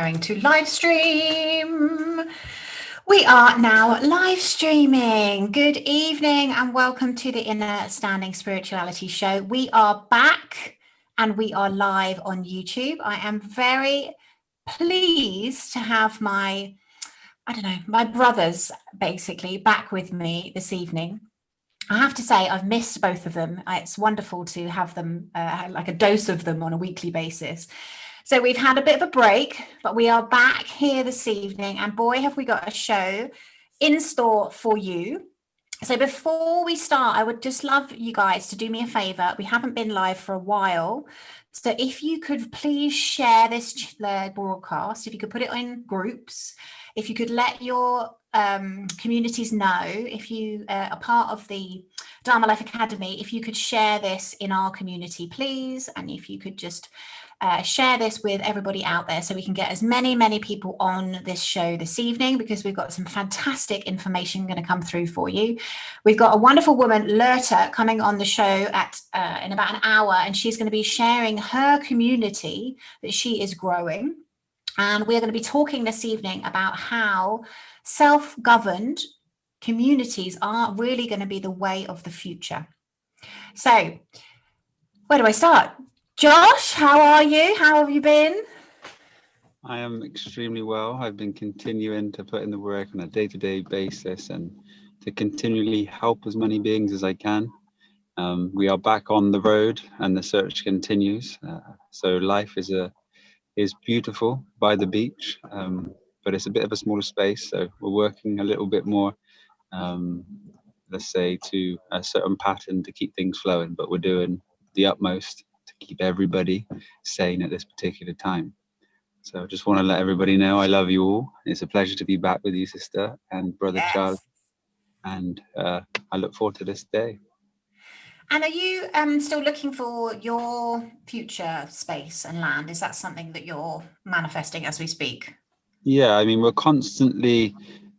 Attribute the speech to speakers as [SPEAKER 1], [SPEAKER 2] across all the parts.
[SPEAKER 1] preparing to live stream. We are now live streaming. Good evening and welcome to the Inner Standing Spirituality Show. We are back and we are live on YouTube. I am very pleased to have my brothers basically back with me this evening. I have to say I've missed both of them. It's wonderful to have them, like a dose of them on a weekly basis. So we've had a bit of a break, but we are back here this evening, and boy, have we got a show in store for you. So before we start, I would just love you guys to do me a favor. We haven't been live for a while. So if you could please share this broadcast, if you could put it in groups, if you could let your communities know, if you are part of the Dharma Life Academy, if you could share this in our community, please. And if you could just share this with everybody out there so we can get as many people on this show this evening, because we've got some fantastic information going to come through for you. We've got a wonderful woman, Lurta, coming on the show at in about an hour, and she's going to be sharing her community that she is growing. And we're going to be talking this evening about how self-governed communities are really going to be the way of the future. So where do I start? Josh, how are you? How have you been?
[SPEAKER 2] I am extremely well. I've been continuing to put in the work on a day-to-day basis and to continually help as many beings as I can. We are back on the road and the search continues. So life is beautiful by the beach, but it's a bit of a smaller space. So we're working a little bit more, let's say, to a certain pattern to keep things flowing, but we're doing the utmost to keep everybody sane at this particular time. So I just want to let everybody know I love you all. It's a pleasure to be back with you, sister and brother Charles. And I look forward to this day.
[SPEAKER 1] And are you still looking for your future space and land? Is that something that you're manifesting as we speak?
[SPEAKER 2] Yeah, I mean, we're constantly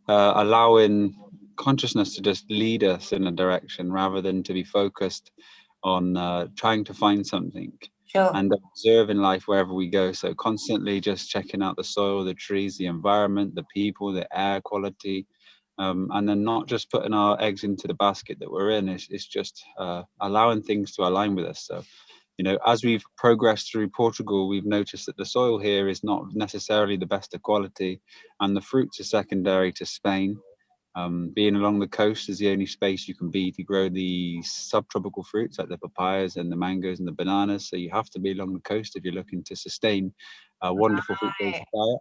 [SPEAKER 2] allowing consciousness to just lead us in a direction rather than to be focused on trying to find something.
[SPEAKER 1] Sure.
[SPEAKER 2] And observing life wherever we go. So constantly just checking out the soil, the trees, the environment, the people, the air quality, and then not just putting our eggs into the basket that we're in. It's just allowing things to align with us. So, you know, as we've progressed through Portugal, we've noticed that the soil here is not necessarily the best of quality, and the fruits are secondary to Spain. Being along the coast is the only space you can be to grow the subtropical fruits like the papayas and the mangoes and the bananas. So you have to be along the coast if you're looking to sustain a wonderful fruit-based diet.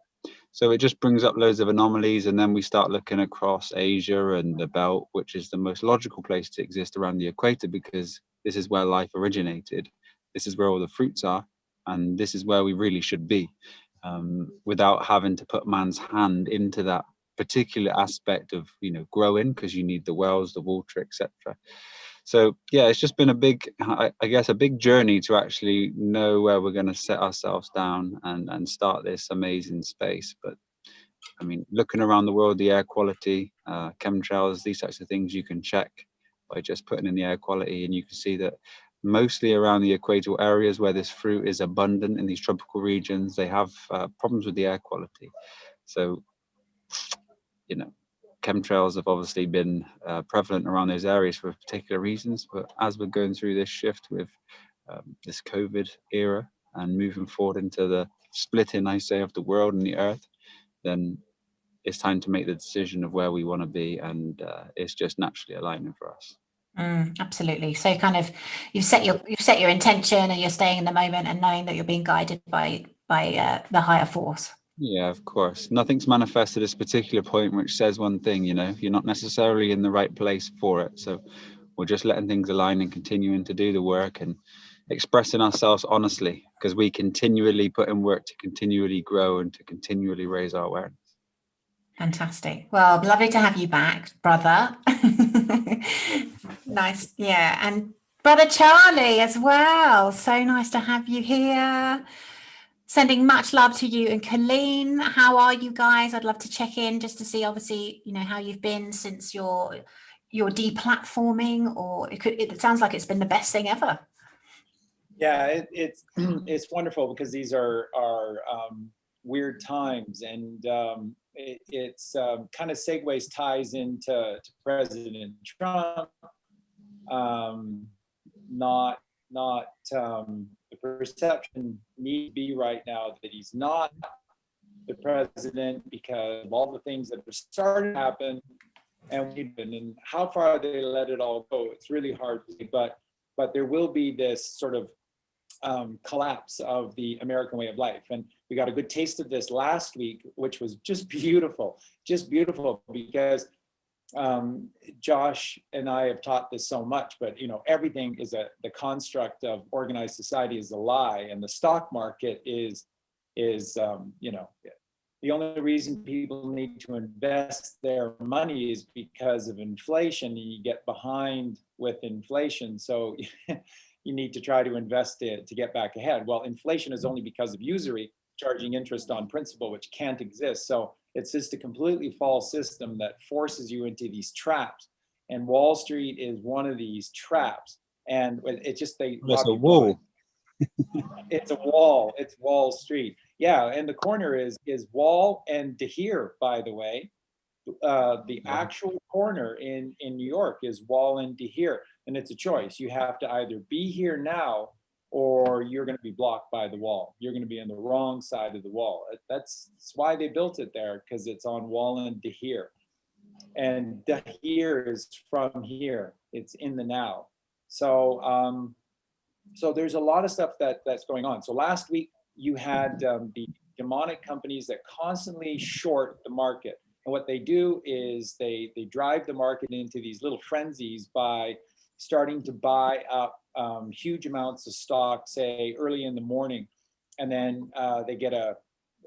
[SPEAKER 2] So it just brings up loads of anomalies, and then we start looking across Asia and the belt, which is the most logical place to exist around the equator, because this is where life originated. This is where all the fruits are, and this is where we really should be, without having to put man's hand into that particular aspect of, you know, growing, because you need the wells, the water, etc. So yeah, it's just been a big journey to actually know where we're going to set ourselves down and start this amazing space. But I mean, looking around the world, the air quality, chemtrails, these types of things you can check by just putting in the air quality, and you can see that mostly around the equatorial areas where this fruit is abundant in these tropical regions, they have problems with the air quality. So, you know, chemtrails have obviously been prevalent around those areas for particular reasons. But as we're going through this shift with this COVID era and moving forward into the splitting, I say, of the world and the earth, then it's time to make the decision of where we want to be, and it's just naturally aligning for us.
[SPEAKER 1] Absolutely. So kind of you've set your intention, and you're staying in the moment and knowing that you're being guided by the higher force.
[SPEAKER 2] Yeah, of course. Nothing's manifested at this particular point which says one thing, you know, you're not necessarily in the right place for it. So we're just letting things align and continuing to do the work and expressing ourselves honestly, because we continually put in work to continually grow and to continually raise our awareness.
[SPEAKER 1] Fantastic. Well, lovely to have you back, brother. Nice. Yeah. And brother Charlie as well. So nice to have you here. Sending much love to you and Colleen. How are you guys? I'd love to check in just to see, obviously, you know, how you've been since your deplatforming, or it sounds like it's been the best thing ever.
[SPEAKER 3] Yeah, it's wonderful, because these are weird times, and it's kind of ties into President Trump. Not the perception needs to be right now that he's not the president because of all the things that are starting to happen, and how far they let it all go. It's really hard to say, but there will be this sort of collapse of the American way of life. And we got a good taste of this last week, which was just beautiful because Josh and I have taught this so much, but everything is the construct of organized society is a lie, and the stock market is the only reason people need to invest their money is because of inflation, and you get behind with inflation. So you need to try to invest it to get back ahead. Well, inflation is only because of usury, charging interest on principal, which can't exist. So it's just a completely false system that forces you into these traps. And Wall Street is one of these traps. And it's just
[SPEAKER 2] There's a wall.
[SPEAKER 3] It's a wall. It's Wall Street. Yeah, and the corner is Wall and Dahir, by the way. The actual corner in New York is Wall and Dahir, and it's a choice. You have to either be here now, or you're going to be blocked by the wall. You're going to be on the wrong side of the wall. That's why they built it there, because it's on Wall and Dahir. And Dahir is from here. It's in the now. So so there's a lot of stuff that's going on. So last week you had the demonic companies that constantly short the market. And what they do is they drive the market into these little frenzies by starting to buy up huge amounts of stock, say early in the morning. And then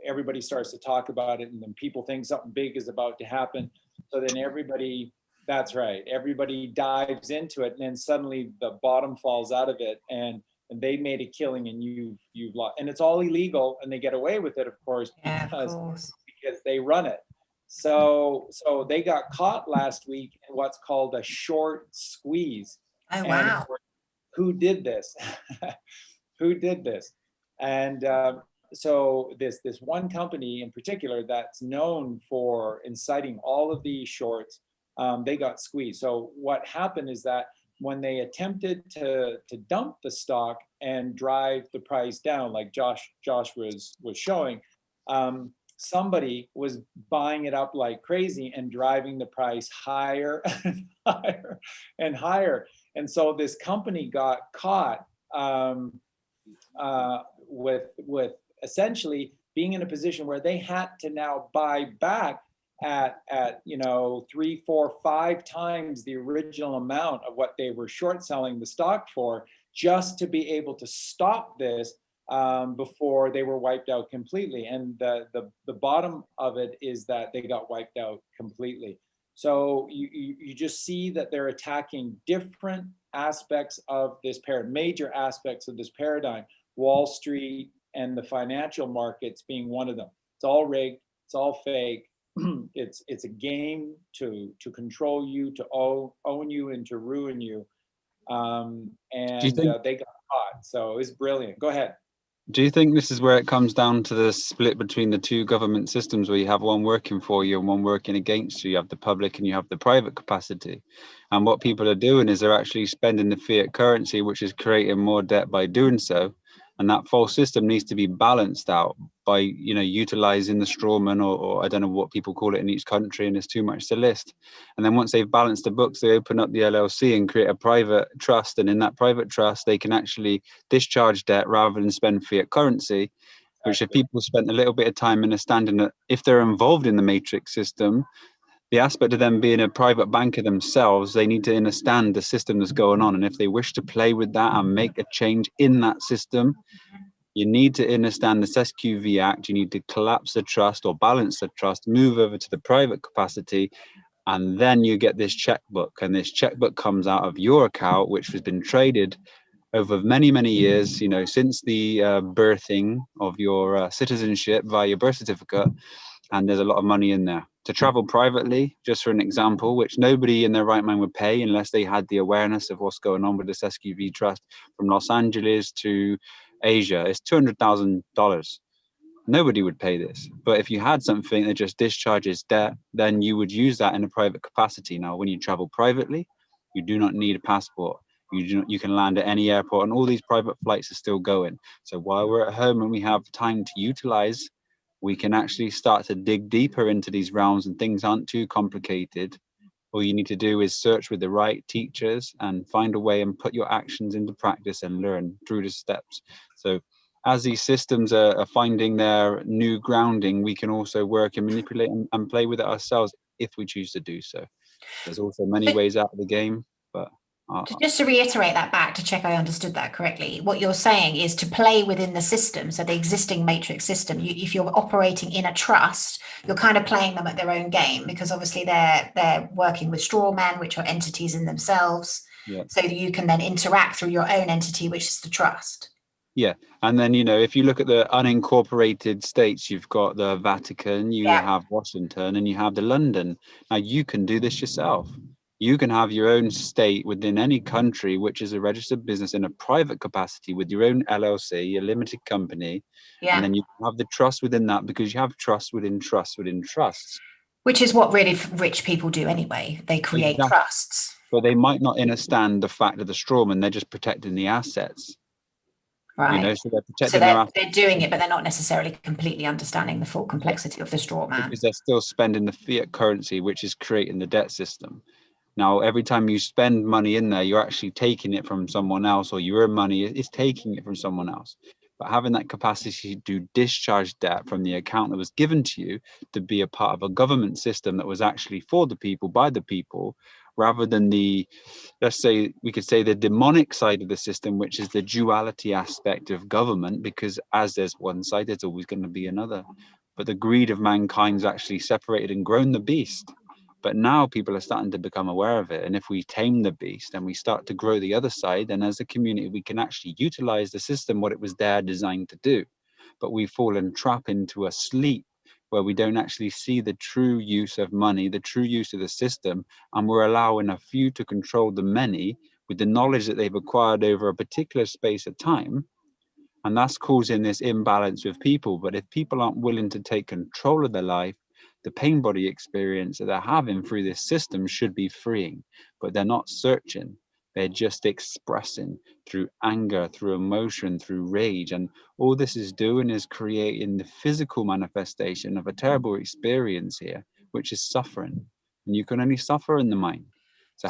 [SPEAKER 3] everybody starts to talk about it, and then people think something big is about to happen. So then everybody dives into it, and then suddenly the bottom falls out of it, and they made a killing, and you've lost. And it's all illegal, and they get away with it, of course, because they run it. So they got caught last week in what's called a short squeeze.
[SPEAKER 1] Oh, wow.
[SPEAKER 3] And who did this? Who did this? And so this one company in particular that's known for inciting all of these shorts, they got squeezed. So what happened is that when they attempted to dump the stock and drive the price down, like Josh was showing, somebody was buying it up like crazy and driving the price higher and higher and higher. And so this company got caught with essentially being in a position where they had to now buy back at 3, 4, 5 times the original amount of what they were short selling the stock for, just to be able to stop this before they were wiped out completely. And the bottom of it is that they got wiped out completely. So you just see that they're attacking different aspects of this major aspects of this paradigm, Wall Street and the financial markets being one of them. It's all rigged, it's all fake. It's a game to control you, to own you, and to ruin you. And they got caught. So it's brilliant. Go ahead.
[SPEAKER 2] Do you think this is where it comes down to the split between the two government systems, where you have one working for you and one working against you? You have the public and you have the private capacity. And what people are doing is they're actually spending the fiat currency, which is creating more debt by doing so. And that false system needs to be balanced out by, utilizing the strawman, or I don't know what people call it in each country, and it's too much to list. And then once they've balanced the books, they open up the LLC and create a private trust. And in that private trust, they can actually discharge debt rather than spend fiat currency, which if people spent a little bit of time understanding that if they're involved in the matrix system, the aspect of them being a private banker themselves, they need to understand the system that's going on. And if they wish to play with that and make a change in that system, you need to understand the SQV Act. You need to collapse the trust or balance the trust, move over to the private capacity, and then you get this checkbook. And this checkbook comes out of your account, which has been traded over many, many years, since the birthing of your citizenship via your birth certificate. And there's a lot of money in there. To travel privately, just for an example, which nobody in their right mind would pay unless they had the awareness of what's going on with this SQV trust, from Los Angeles to Asia, it's $200,000. Nobody would pay this. But if you had something that just discharges debt, then you would use that in a private capacity. Now, when you travel privately, you do not need a passport. You can land at any airport, and all these private flights are still going. So while we're at home and we have time to utilize, we can actually start to dig deeper into these realms, and things aren't too complicated. All you need to do is search with the right teachers and find a way and put your actions into practice and learn through the steps. So as these systems are finding their new grounding, we can also work and manipulate and play with it ourselves if we choose to do so. There's also many ways out of the game, but
[SPEAKER 1] Just to reiterate that back to check I understood that correctly, what you're saying is to play within the system, so the existing matrix system. If you're operating in a trust, you're kind of playing them at their own game, because obviously they're working with straw men, which are entities in themselves.
[SPEAKER 2] yeah.
[SPEAKER 1] So that you can then interact through your own entity, which is the trust.
[SPEAKER 2] Yeah, and then, if you look at the unincorporated states, you've got the Vatican, you have Washington, and you have the London. Now, you can do this yourself. You can have your own state within any country, which is a registered business in a private capacity with your own LLC, a limited company, and then you have the trust within that, because you have trust within trust within trusts.
[SPEAKER 1] Which is what really rich people do anyway. They create trusts.
[SPEAKER 2] But they might not understand the fact of the strawman. They're just protecting the assets.
[SPEAKER 1] Right.
[SPEAKER 2] So they're protecting their assets.
[SPEAKER 1] They're doing it, but they're not necessarily completely understanding the full complexity of the straw man.
[SPEAKER 2] Because they're still spending the fiat currency, which is creating the debt system. Now, every time you spend money in there, you're actually taking it from someone else, or your money is taking it from someone else. But having that capacity to discharge debt from the account that was given to you, to be a part of a government system that was actually for the people, by the people, rather than we could say the demonic side of the system, which is the duality aspect of government, because as there's one side, there's always going to be another. But the greed of mankind's actually separated and grown the beast. But now people are starting to become aware of it. And if we tame the beast and we start to grow the other side, then as a community, we can actually utilize the system, what it was there designed to do. But we fall and trap into a sleep where we don't actually see the true use of money, the true use of the system. And we're allowing a few to control the many with the knowledge that they've acquired over a particular space of time. And that's causing this imbalance with people. But if people aren't willing to take control of their life, the pain body experience that they're having through this system should be freeing, but they're not searching. They're just expressing through anger, through emotion, through rage. And all this is doing is creating the physical manifestation of a terrible experience here, which is suffering. And you can only suffer in the mind. So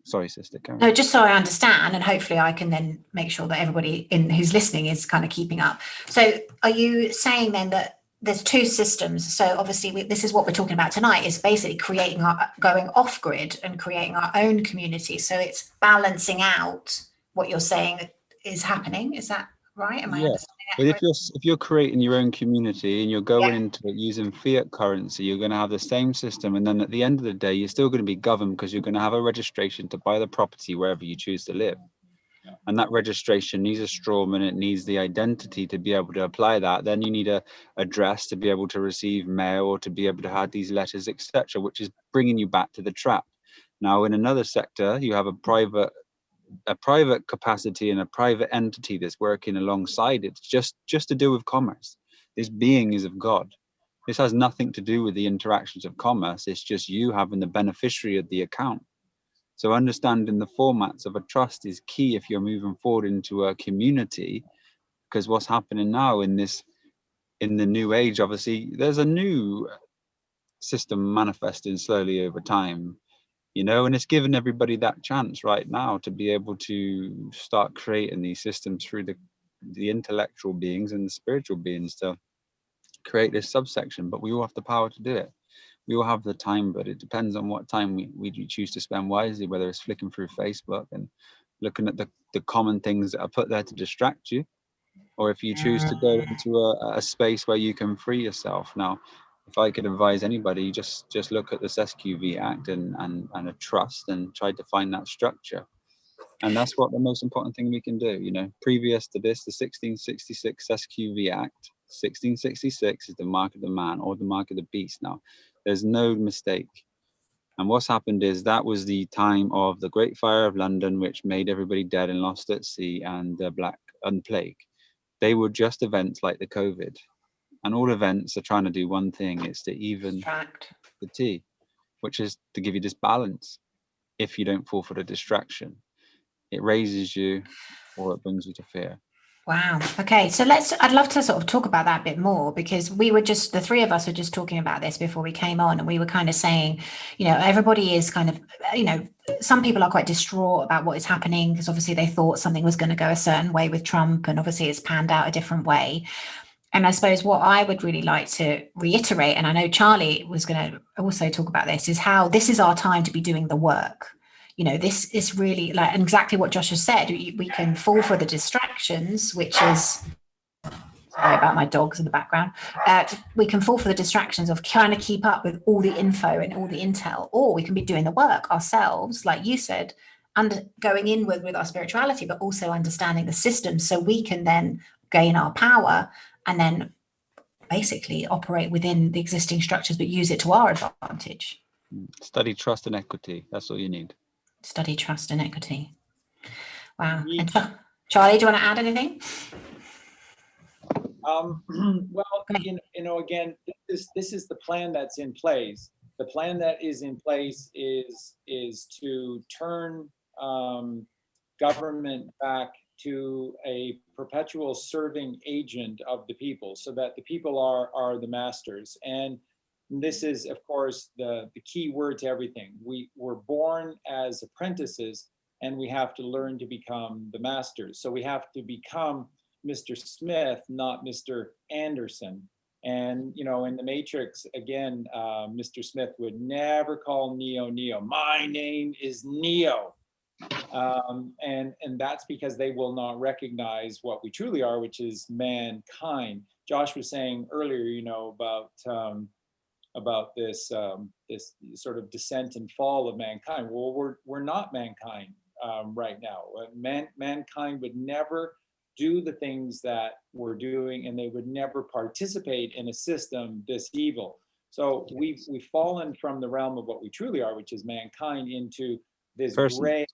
[SPEAKER 2] sorry, sister Karen.
[SPEAKER 1] No, just so I understand, and hopefully I can then make sure that everybody who's listening is kind of keeping up. So are you saying then that there's two systems? So obviously this is what we're talking about tonight, is basically going off grid and creating our own community. So it's balancing out what you're saying is happening. Is that right? Am I understanding that?
[SPEAKER 2] But if you're creating your own community and you're going into it using fiat currency, you're going to have the same system. And then at the end of the day, you're still going to be governed, because you're going to have a registration to buy the property wherever you choose to live. And that registration needs a strawman. It needs the identity to be able to apply that. Then you need a address to be able to receive mail, or to be able to have these letters, etc., which is bringing you back to the trap. Now, in another sector, you have a private capacity and a private entity that's working alongside it, just to do with commerce. This being is of God. This has nothing to do with the interactions of commerce. It's just you having the beneficiary of the account. So understanding the formats of a trust is key if you're moving forward into a community, because what's happening now in the new age, obviously, there's a new system manifesting slowly over time, and it's given everybody that chance right now to be able to start creating these systems through the intellectual beings and the spiritual beings to create this subsection. But we all have the power to do it. We all have the time, but it depends on what time we choose to spend wisely, whether it's flicking through Facebook and looking at the common things that are put there to distract you, or if you choose to go into a space where you can free yourself. Now, if I could advise anybody, just look at the CEST Act and a trust and try to find that structure. And that's what the most important thing we can do. Previous to this, the 1666 CEST Act, 1666 is the mark of the man, or the mark of the beast. Now, there's no mistake. And what's happened is that was the time of the Great Fire of London, which made everybody dead and lost at sea, and the Black Plague. They were just events like the COVID. And all events are trying to do one thing, it's to even
[SPEAKER 1] Distract.
[SPEAKER 2] the T, which is to give you this balance. If you don't fall for the distraction, it raises you or it brings you to fear.
[SPEAKER 1] Wow. Okay. So I'd love to sort of talk about that a bit more, because the three of us were just talking about this before we came on, and we were kind of saying, everybody is kind of, some people are quite distraught about what is happening because obviously they thought something was going to go a certain way with Trump, and obviously it's panned out a different way. And I suppose what I would really like to reiterate, and I know Charlie was going to also talk about this, is how this is our time to be doing the work. This is really like exactly what Josh has said. We can fall for the distractions, which is, sorry about my dogs in the background. We can fall for the distractions of trying to keep up with all the info and all the intel, or we can be doing the work ourselves, like you said, and going in with our spirituality, but also understanding the system so we can then gain our power and then basically operate within the existing structures, but use it to our advantage.
[SPEAKER 2] Study trust and equity. That's all you need.
[SPEAKER 1] Study trust and equity. Wow.
[SPEAKER 3] Yeet.
[SPEAKER 1] And Charlie, do you want to add anything?
[SPEAKER 3] Well,
[SPEAKER 1] Great.
[SPEAKER 3] again, this is the plan that's in place. The plan that is in place is to turn government back to a perpetual serving agent of the people, so that the people are the masters. And this is, of course, the key word to everything. We were born as apprentices, and we have to learn to become the masters. So we have to become Mr. Smith, not Mr. Anderson. And, in the Matrix, again, Mr. Smith would never call Neo Neo. My name is Neo. And that's because they will not recognize what we truly are, which is mankind. Josh was saying earlier, about this this sort of descent and fall of mankind. Well, we're not mankind right now. Mankind would never do the things that we're doing, and they would never participate in a system this evil. So we've fallen from the realm of what we truly are, which is mankind, into this gray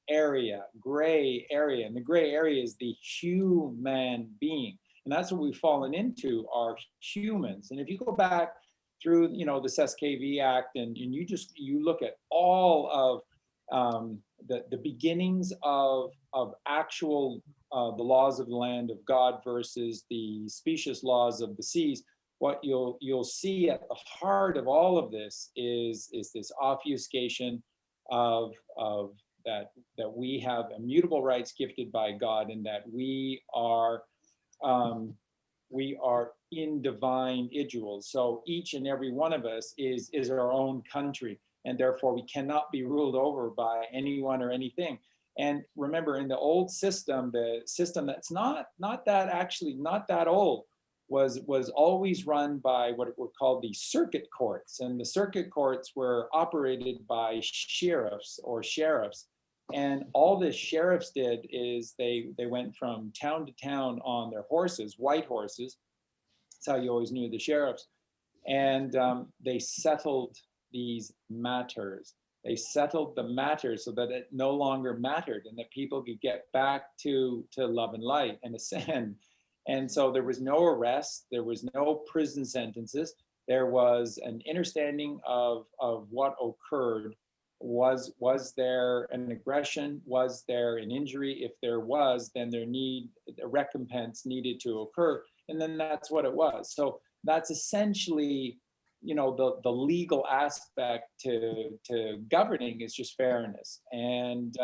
[SPEAKER 3] area. And the gray area is the human being. And that's what we've fallen into, are humans. And if you go back through, the CEST Act, and you look at all of the beginnings of actual the laws of the land of God versus the specious laws of the seas, what you'll see at the heart of all of this is this obfuscation of that we have immutable rights gifted by God, and that we are in divine individuals. So each and every one of us is our own country, and therefore we cannot be ruled over by anyone or anything. And remember, in the old system, the system that's not that old, was always run by what were called the circuit courts. And the circuit courts were operated by sheriffs. And all the sheriffs did is they went from town to town on their horses, white horses. That's how you always knew the sheriffs. And they settled these matters. They settled the matter so that it no longer mattered, and that people could get back to love and light and ascend. And so there was no arrest, there was no prison sentences. There was an understanding of what occurred. Was there an aggression? Was there an injury? If there was, then a recompense needed to occur. And then that's what it was. So that's essentially, the legal aspect to governing is just fairness. And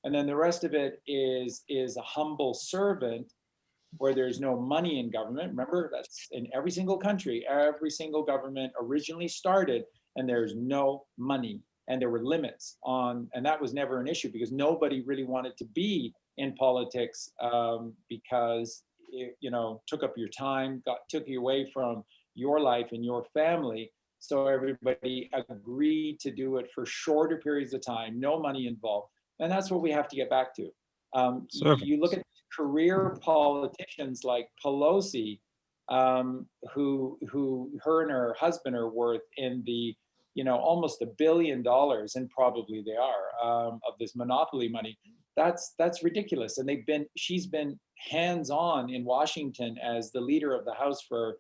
[SPEAKER 3] then the rest of it is a humble servant, where there's no money in government. Remember, that's in every single country. Every single government originally started, and there's no money. And there were limits on, and that was never an issue, because nobody really wanted to be in politics, because it, took up your time, took you away from your life and your family. So everybody agreed to do it for shorter periods of time, no money involved. And that's what we have to get back to. You look at career politicians like Pelosi, who her and her husband are worth in the, almost $1 billion, and probably they are, of this monopoly money. That's ridiculous. And she's been hands-on in Washington as the leader of the House for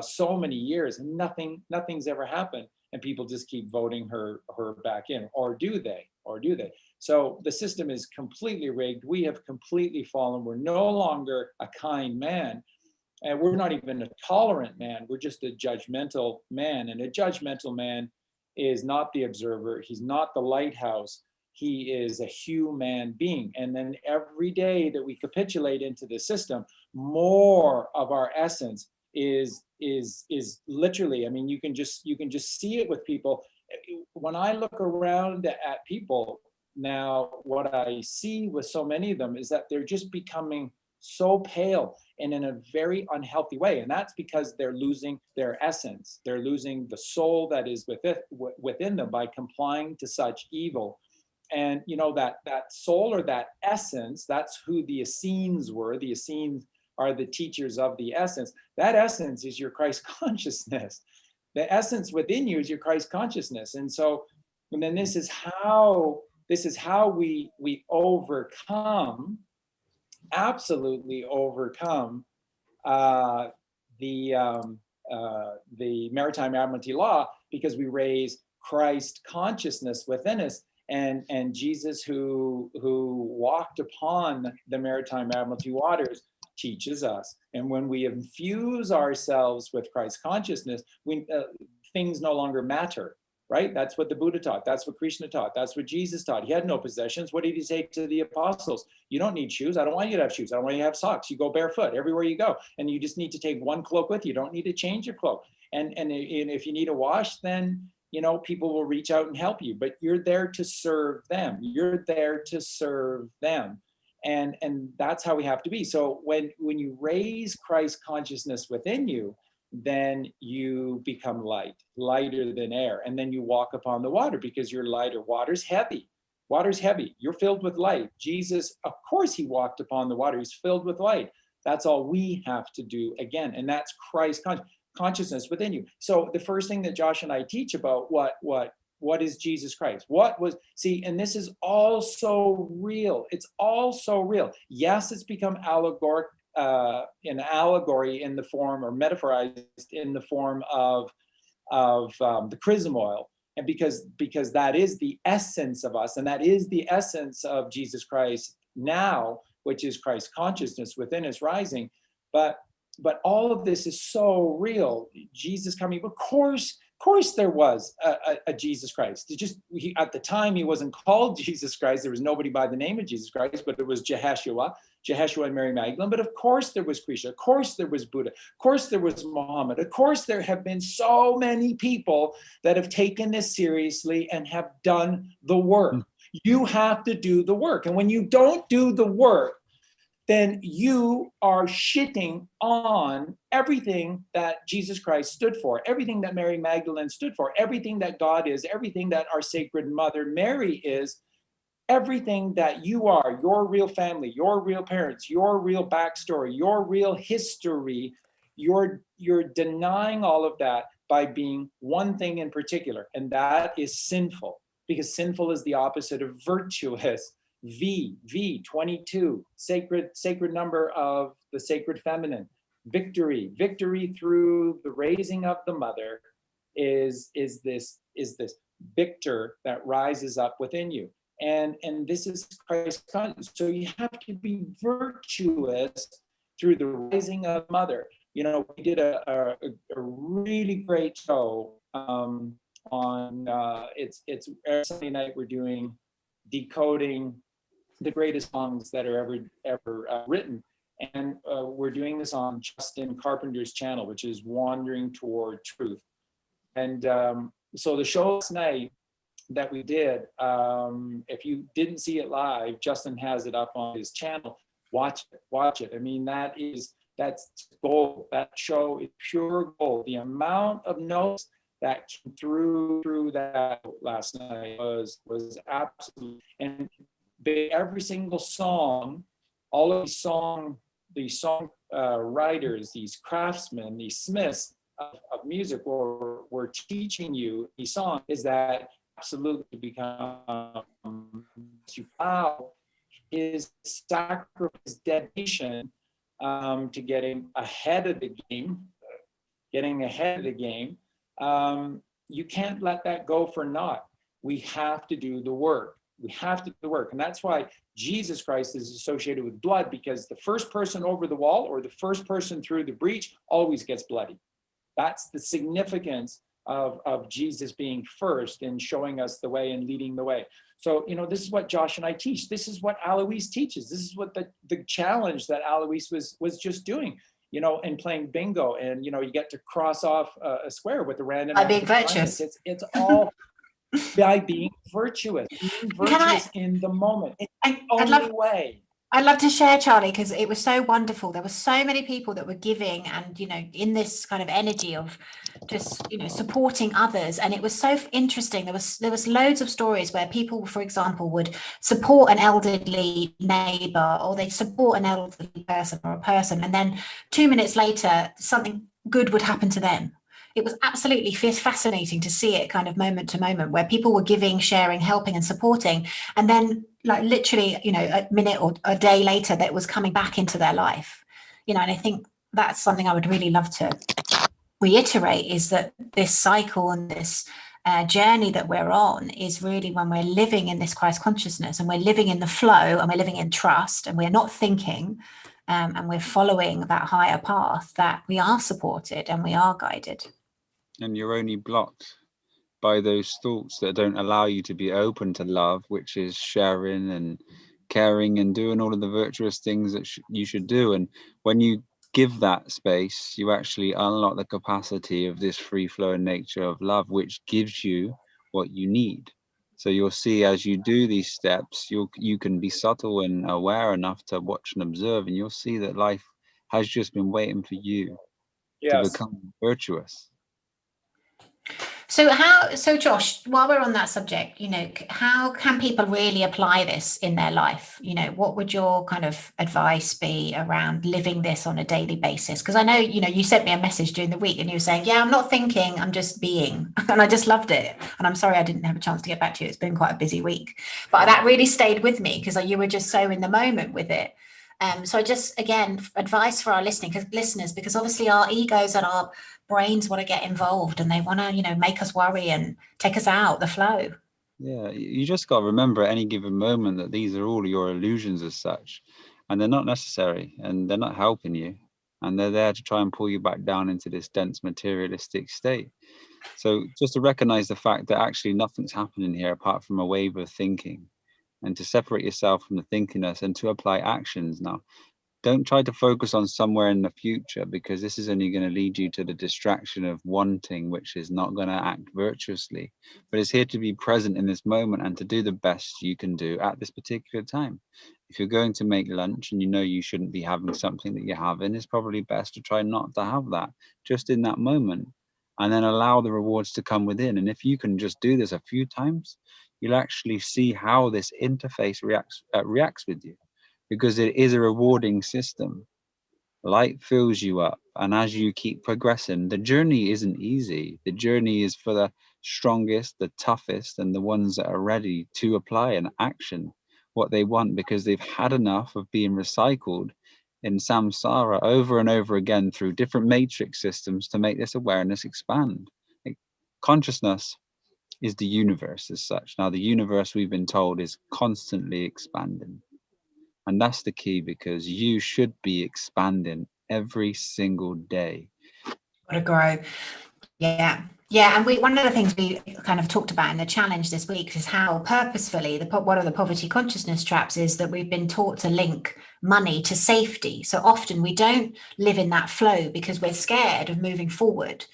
[SPEAKER 3] so many years, and nothing's ever happened, and people just keep voting her back in, or do they? So the system is completely rigged. We have completely fallen. We're no longer a kind man, and we're not even a tolerant man. We're just a judgmental man, and a judgmental man is not the observer. He's not the lighthouse. He is a human being. And then every day that we capitulate into the system, more of our essence is literally, I mean, you can just see it with people. When I look around at people now, what I see with so many of them is that they're just becoming so pale, and in a very unhealthy way. And that's because they're losing their essence. They're losing the soul that is within them by complying to such evil. And you know, that soul, or that essence, that's who the Essenes were. The Essenes are the teachers of the essence. That essence is your Christ consciousness. The essence within you is your Christ consciousness. And so, and then this is how we overcome, absolutely overcome the Maritime Admiralty Law, because we raise Christ consciousness within us. And Jesus, who walked upon the Maritime Admiralty waters, teaches us. And when we infuse ourselves with Christ consciousness, things no longer matter, right? That's what the Buddha taught. That's what Krishna taught. That's what Jesus taught. He had no possessions. What did he say to the apostles? You don't need shoes. I don't want you to have shoes. I don't want you to have socks. You go barefoot everywhere you go. And you just need to take one cloak with you. You don't need to change your cloak. And if you need a wash, then you know, people will reach out and help you, but you're there to serve them. You're there to serve them. And that's how we have to be. So when you raise Christ consciousness within you, then you become lighter than air. And then you walk upon the water because you're lighter. Water's heavy. You're filled with light. Jesus, of course, he walked upon the water. He's filled with light. That's all we have to do again. And that's Christ consciousness within you. So the first thing that Josh and I teach about what is Jesus Christ? And this is all so real. It's all so real. Yes, it's become allegoric, an allegory in the form, or metaphorized in the form of the chrism oil. And because that is the essence of us, and that is the essence of Jesus Christ now, which is Christ consciousness within us rising. But all of this is so real. Jesus coming, of course there was a Jesus Christ. At the time, he wasn't called Jesus Christ. There was nobody by the name of Jesus Christ, but it was Jeheshua and Mary Magdalene. But of course there was Krishna. Of course there was Buddha. Of course there was Muhammad. Of course there have been so many people that have taken this seriously and have done the work. You have to do the work. And when you don't do the work, then you are shitting on everything that Jesus Christ stood for, everything that Mary Magdalene stood for, everything that God is, everything that our Sacred Mother Mary is, everything that you are, your real family, your real parents, your real backstory, your real history. You're denying all of that by being one thing in particular, and that is sinful, because sinful is the opposite of virtuous. V 22, sacred number of the sacred feminine. Victory through the raising of the mother is this victor that rises up within you. And this is Christ conscious. So you have to be virtuous through the rising of mother. You know, we did a really great show on it's every Sunday night. We're doing decoding the greatest songs that are ever written, and we're doing this on Justin Carpenter's channel, which is Wandering Toward Truth. And so the show last night that we did, if you didn't see it live, Justin has it up on his channel. Watch it. I mean, that's gold. That show is pure gold. The amount of notes that came through that last night was absolute. And every single song, all of these song writers, these craftsmen, these smiths of music were teaching you these songs, is that absolutely become his sacrifice, dedication to getting ahead of the game, getting ahead of the game, you can't let that go for naught. We have to do the work. We have to do the work. And that's why Jesus Christ is associated with blood, because the first person over the wall or the first person through the breach always gets bloody. That's the significance of Jesus being first and showing us the way and leading the way. So, this is what Josh and I teach. This is what Aloise teaches. This is what the challenge that Aloise was just doing, and playing bingo. And, you get to cross off a square with a random.
[SPEAKER 1] By being virtuous.
[SPEAKER 3] It's all by being virtuous. Being virtuous in the moment. It's the only way.
[SPEAKER 1] I'd love to share, Charlie, because it was so wonderful. There were so many people that were giving and, in this kind of energy of just, supporting others. And it was so interesting. There was loads of stories where people, for example, would support an elderly neighbor, or they'd support an elderly person or a person. And then 2 minutes later, something good would happen to them. It was absolutely fascinating to see it kind of moment to moment, where people were giving, sharing, helping and supporting. And then like literally, a minute or a day later, that was coming back into their life, and I think that's something I would really love to reiterate, is that this cycle and this journey that we're on is really when we're living in this Christ consciousness, and we're living in the flow, and we're living in trust, and we're not thinking, and we're following that higher path, that we are supported and we are guided.
[SPEAKER 2] And you're only blocked by those thoughts that don't allow you to be open to love, which is sharing and caring and doing all of the virtuous things that you should do. And when you give that space, you actually unlock the capacity of this free-flowing nature of love, which gives you what you need. So you'll see, as you do these steps, you can be subtle and aware enough to watch and observe, and you'll see that life has just been waiting for you to become virtuous.
[SPEAKER 1] So Josh, while we're on that subject, how can people really apply this in their life? What would your kind of advice be around living this on a daily basis? Because I know, you sent me a message during the week and you were saying, yeah, I'm not thinking, I'm just being. And I just loved it. And I'm sorry I didn't have a chance to get back to you. It's been quite a busy week. But that really stayed with me because you were just so in the moment with it. So I just, again, advice for our listeners, because obviously our egos and our brains want to get involved and they want to, make us worry and take us out the flow.
[SPEAKER 2] Yeah, you just got to remember at any given moment that these are all your illusions as such, and they're not necessary and they're not helping you, and they're there to try and pull you back down into this dense materialistic state. So just to recognize the fact that actually nothing's happening here apart from a wave of thinking, and to separate yourself from the thinkiness and to apply actions. Now, don't try to focus on somewhere in the future, because this is only going to lead you to the distraction of wanting, which is not going to act virtuously. But it's here to be present in this moment and to do the best you can do at this particular time. If you're going to make lunch and you shouldn't be having something that you're having, it's probably best to try not to have that just in that moment, and then allow the rewards to come within. And if you can just do this a few times, you'll actually see how this interface reacts with you, because it is a rewarding system. Light fills you up, and as you keep progressing, the journey isn't easy. The journey is for the strongest, the toughest, and the ones that are ready to apply and action what they want, because they've had enough of being recycled in samsara over and over again through different matrix systems to make this awareness expand. Consciousness is the universe as such. Now, the universe, we've been told, is constantly expanding. And that's the key, because you should be expanding every single day.
[SPEAKER 1] Gotta grow. Yeah. Yeah. And one of the things we kind of talked about in the challenge this week is how purposefully one of the poverty consciousness traps is that we've been taught to link money to safety. So often we don't live in that flow because we're scared of moving forward.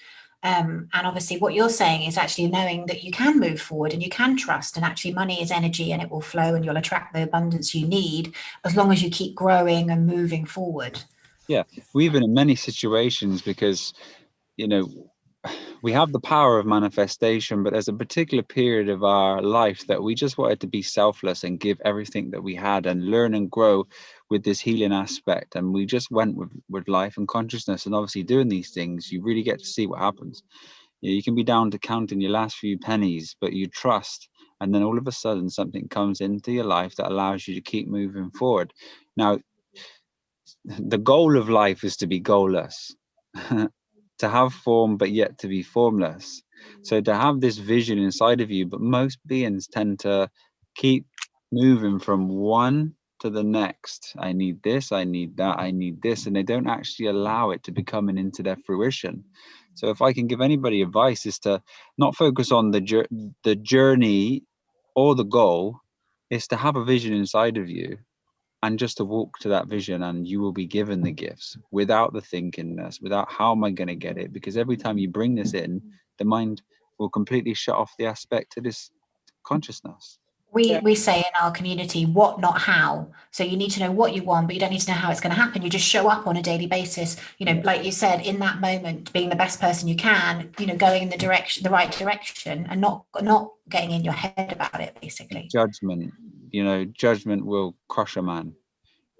[SPEAKER 1] And obviously what you're saying is actually knowing that you can move forward and you can trust, and actually money is energy and it will flow and you'll attract the abundance you need as long as you keep growing and moving forward.
[SPEAKER 2] Yeah, we've been in many situations because, we have the power of manifestation, but there's a particular period of our life that we just wanted to be selfless and give everything that we had and learn and grow with this healing aspect. And we just went with life and consciousness, and obviously doing these things, you really get to see what happens. You can be down to counting your last few pennies, but you trust, and then all of a sudden something comes into your life that allows you to keep moving forward. Now, the goal of life is to be goalless. to have form but yet to be formless. So to have this vision inside of you, but most beings tend to keep moving from one to the next. I need this, I need that, I need this, and they don't actually allow it to become into their fruition. So if I can give anybody advice, is to not focus on the journey or the goal, is to have a vision inside of you and just to walk to that vision, and you will be given the gifts without the thinkingness, without how am I going to get it? Because every time you bring this in, the mind will completely shut off the aspect to this consciousness.
[SPEAKER 1] We say in our community, what, not how. So you need to know what you want, but you don't need to know how it's going to happen. You just show up on a daily basis, like you said, in that moment, being the best person you can, going in the right direction, and not getting in your head about it, basically.
[SPEAKER 2] Judgment, judgment will crush a man.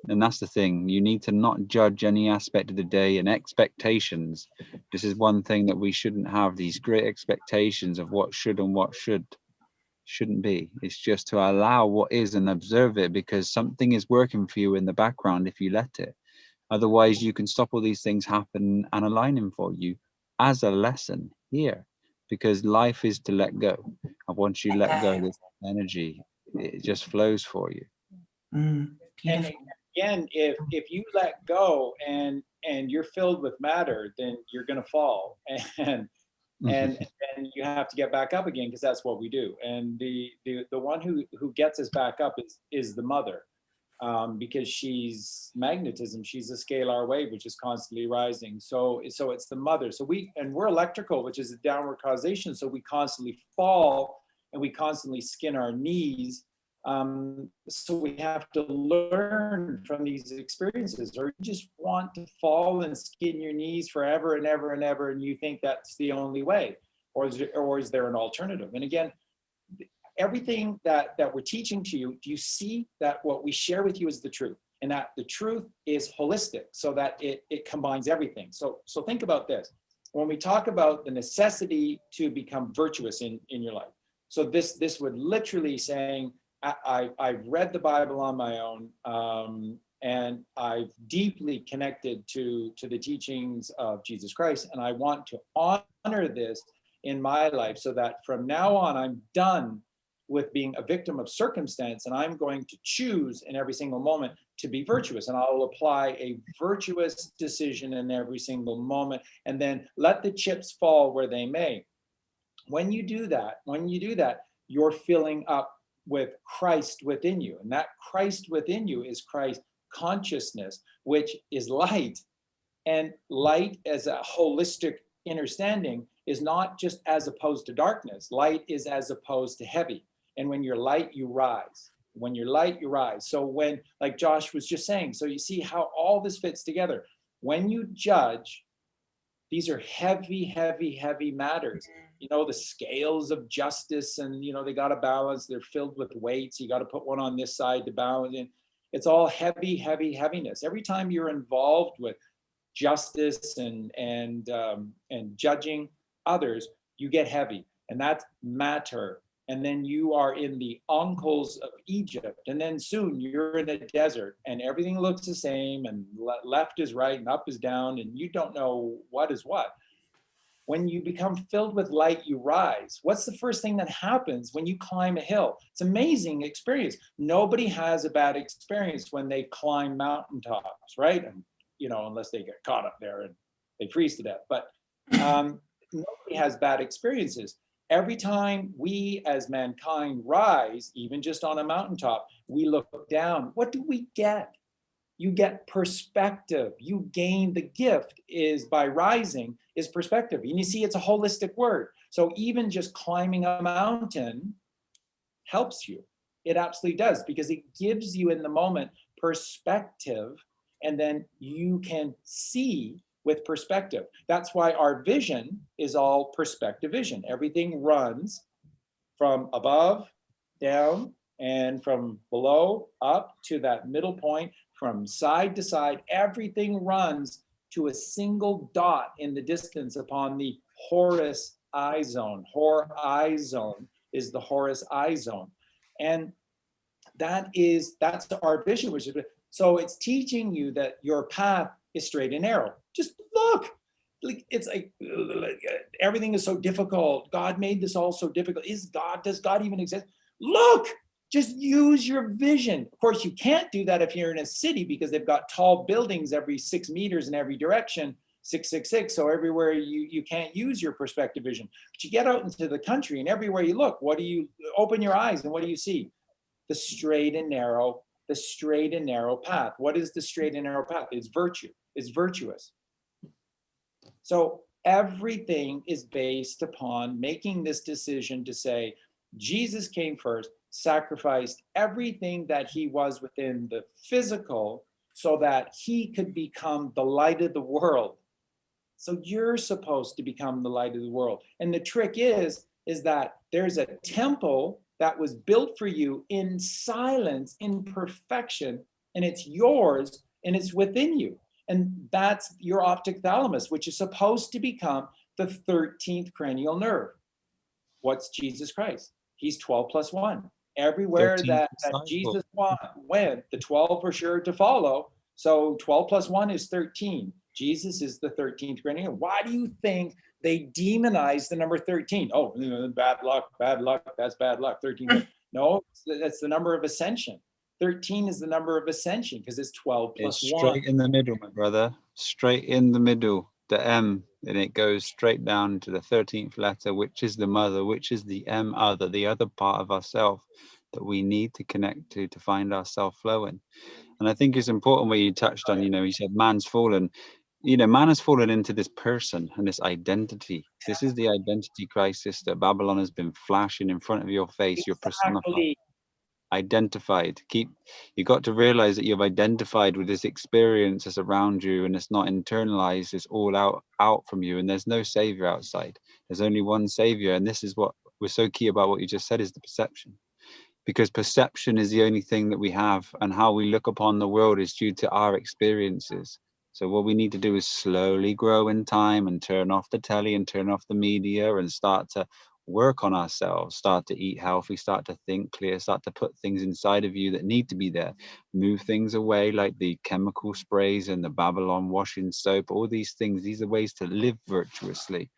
[SPEAKER 2] And that's the thing. You need to not judge any aspect of the day, and expectations. This is one thing that we shouldn't have, these great expectations of what should and what shouldn't be. It's just to allow what is and observe it, because something is working for you in the background if you let it. Otherwise, you can stop all these things happen and aligning for you as a lesson here, because life is to let go. And once you let go, this energy, it just flows for you.
[SPEAKER 3] And again, if you let go and you're filled with matter, then you're going to fall, and you have to get back up again, because that's what we do. And the one who gets us back up is the mother, because she's magnetism. She's a scalar wave which is constantly rising. So it's the mother. So we're electrical, which is a downward causation. So we constantly fall and we constantly skin our knees. So we have to learn from these experiences. Or you just want to fall and skin your knees forever and ever and ever, and you think that's the only way, or is there an alternative? And again, everything that we're teaching to you, do you see that what we share with you is the truth, and that the truth is holistic, so that it combines everything. So think about this. When we talk about the necessity to become virtuous in your life, so this would literally saying, I've read the Bible on my own, and I've deeply connected to the teachings of Jesus Christ, and I want to honor this in my life, so that from now on I'm done with being a victim of circumstance, and I'm going to choose in every single moment to be virtuous, and I'll apply a virtuous decision in every single moment, and then let the chips fall where they may. When you do that, you're filling up with Christ within you. And that Christ within you is Christ consciousness, which is light. And light as a holistic understanding is not just as opposed to darkness. Light is as opposed to heavy. And when you're light, you rise. When you're light, you rise. So when, like Josh was just saying, so you see how all this fits together. When you judge, these are heavy, heavy, heavy matters. The scales of justice, and, they got to balance. They're filled with weights. You got to put one on this side to balance it. It's all heavy, heavy, heaviness. Every time you're involved with justice and judging others, you get heavy, and that's matter. And then you are in the uncles of Egypt, and then soon you're in a desert, and everything looks the same, and left is right and up is down, and you don't know what is what. When you become filled with light, you rise. What's the first thing that happens when you climb a hill? It's an amazing experience. Nobody has a bad experience when they climb mountaintops, right? And, unless they get caught up there and they freeze to death. But nobody has bad experiences. Every time we as mankind rise, even just on a mountaintop, we look down. What do we get? You get perspective. You gain the gift is by rising is perspective. And you see, it's a holistic word. So even just climbing a mountain helps you. It absolutely does, because it gives you in the moment perspective, and then you can see with perspective. That's why our vision is all perspective vision. Everything runs from above, down, and from below up to that middle point, from side to side. Everything runs to a single dot in the distance upon the Horus eye zone. Eye zone is the Horus eye zone. And that's our vision, so it's teaching you that your path is straight and narrow. Just look. like, it's like everything is so difficult. God made this all so difficult. Does God even exist? Look, just use your vision. Of course, you can't do that if you're in a city, because they've got tall buildings every 6 meters in every direction, 666. So everywhere you can't use your perspective vision. But you get out into the country, and everywhere you look, open your eyes, and what do you see? The straight and narrow path. What is the straight and narrow path? It's virtue. It's virtuous. So everything is based upon making this decision to say, Jesus came first, sacrificed everything that he was within the physical so that he could become the light of the world. So you're supposed to become the light of the world. And the trick is that there's a temple that was built for you in silence, in perfection, and it's yours and it's within you. And that's your optic thalamus, which is supposed to become the 13th cranial nerve. What's Jesus Christ? He's 12 plus 1. Everywhere that Jesus went, the 12 were sure to follow. So 12 plus 1 is 13. Jesus is the 13th cranial. Why do you think they demonize the number 13? Oh, bad luck, that's bad luck. 13. No, that's the number of ascension. 13 is the number of ascension because it's 12 plus
[SPEAKER 2] it's
[SPEAKER 3] 1.
[SPEAKER 2] straight in the middle, my brother. Straight in the middle, the M, and it goes straight down to the 13th letter, which is the mother, which is the M other, the other part of ourself that we need to connect to find ourself flowing. And I think it's important what you touched on, you said man's fallen. Man has fallen into this person and this identity. This is the identity crisis that Babylon has been flashing in front of your face. You're personified, identified. You got to realize that you've identified with this experience that's around you, and it's not internalized. It's all out from you, and there's no savior outside. There's only one savior, and this is what was so key about what you just said, is the perception. Because perception is the only thing that we have, and how we look upon the world is due to our experiences. So what we need to do is slowly grow in time and turn off the telly and turn off the media and start to work on ourselves, start to eat healthy, start to think clear, start to put things inside of you that need to be there, move things away like the chemical sprays and the Babylon washing soap, all these things. These are ways to live virtuously.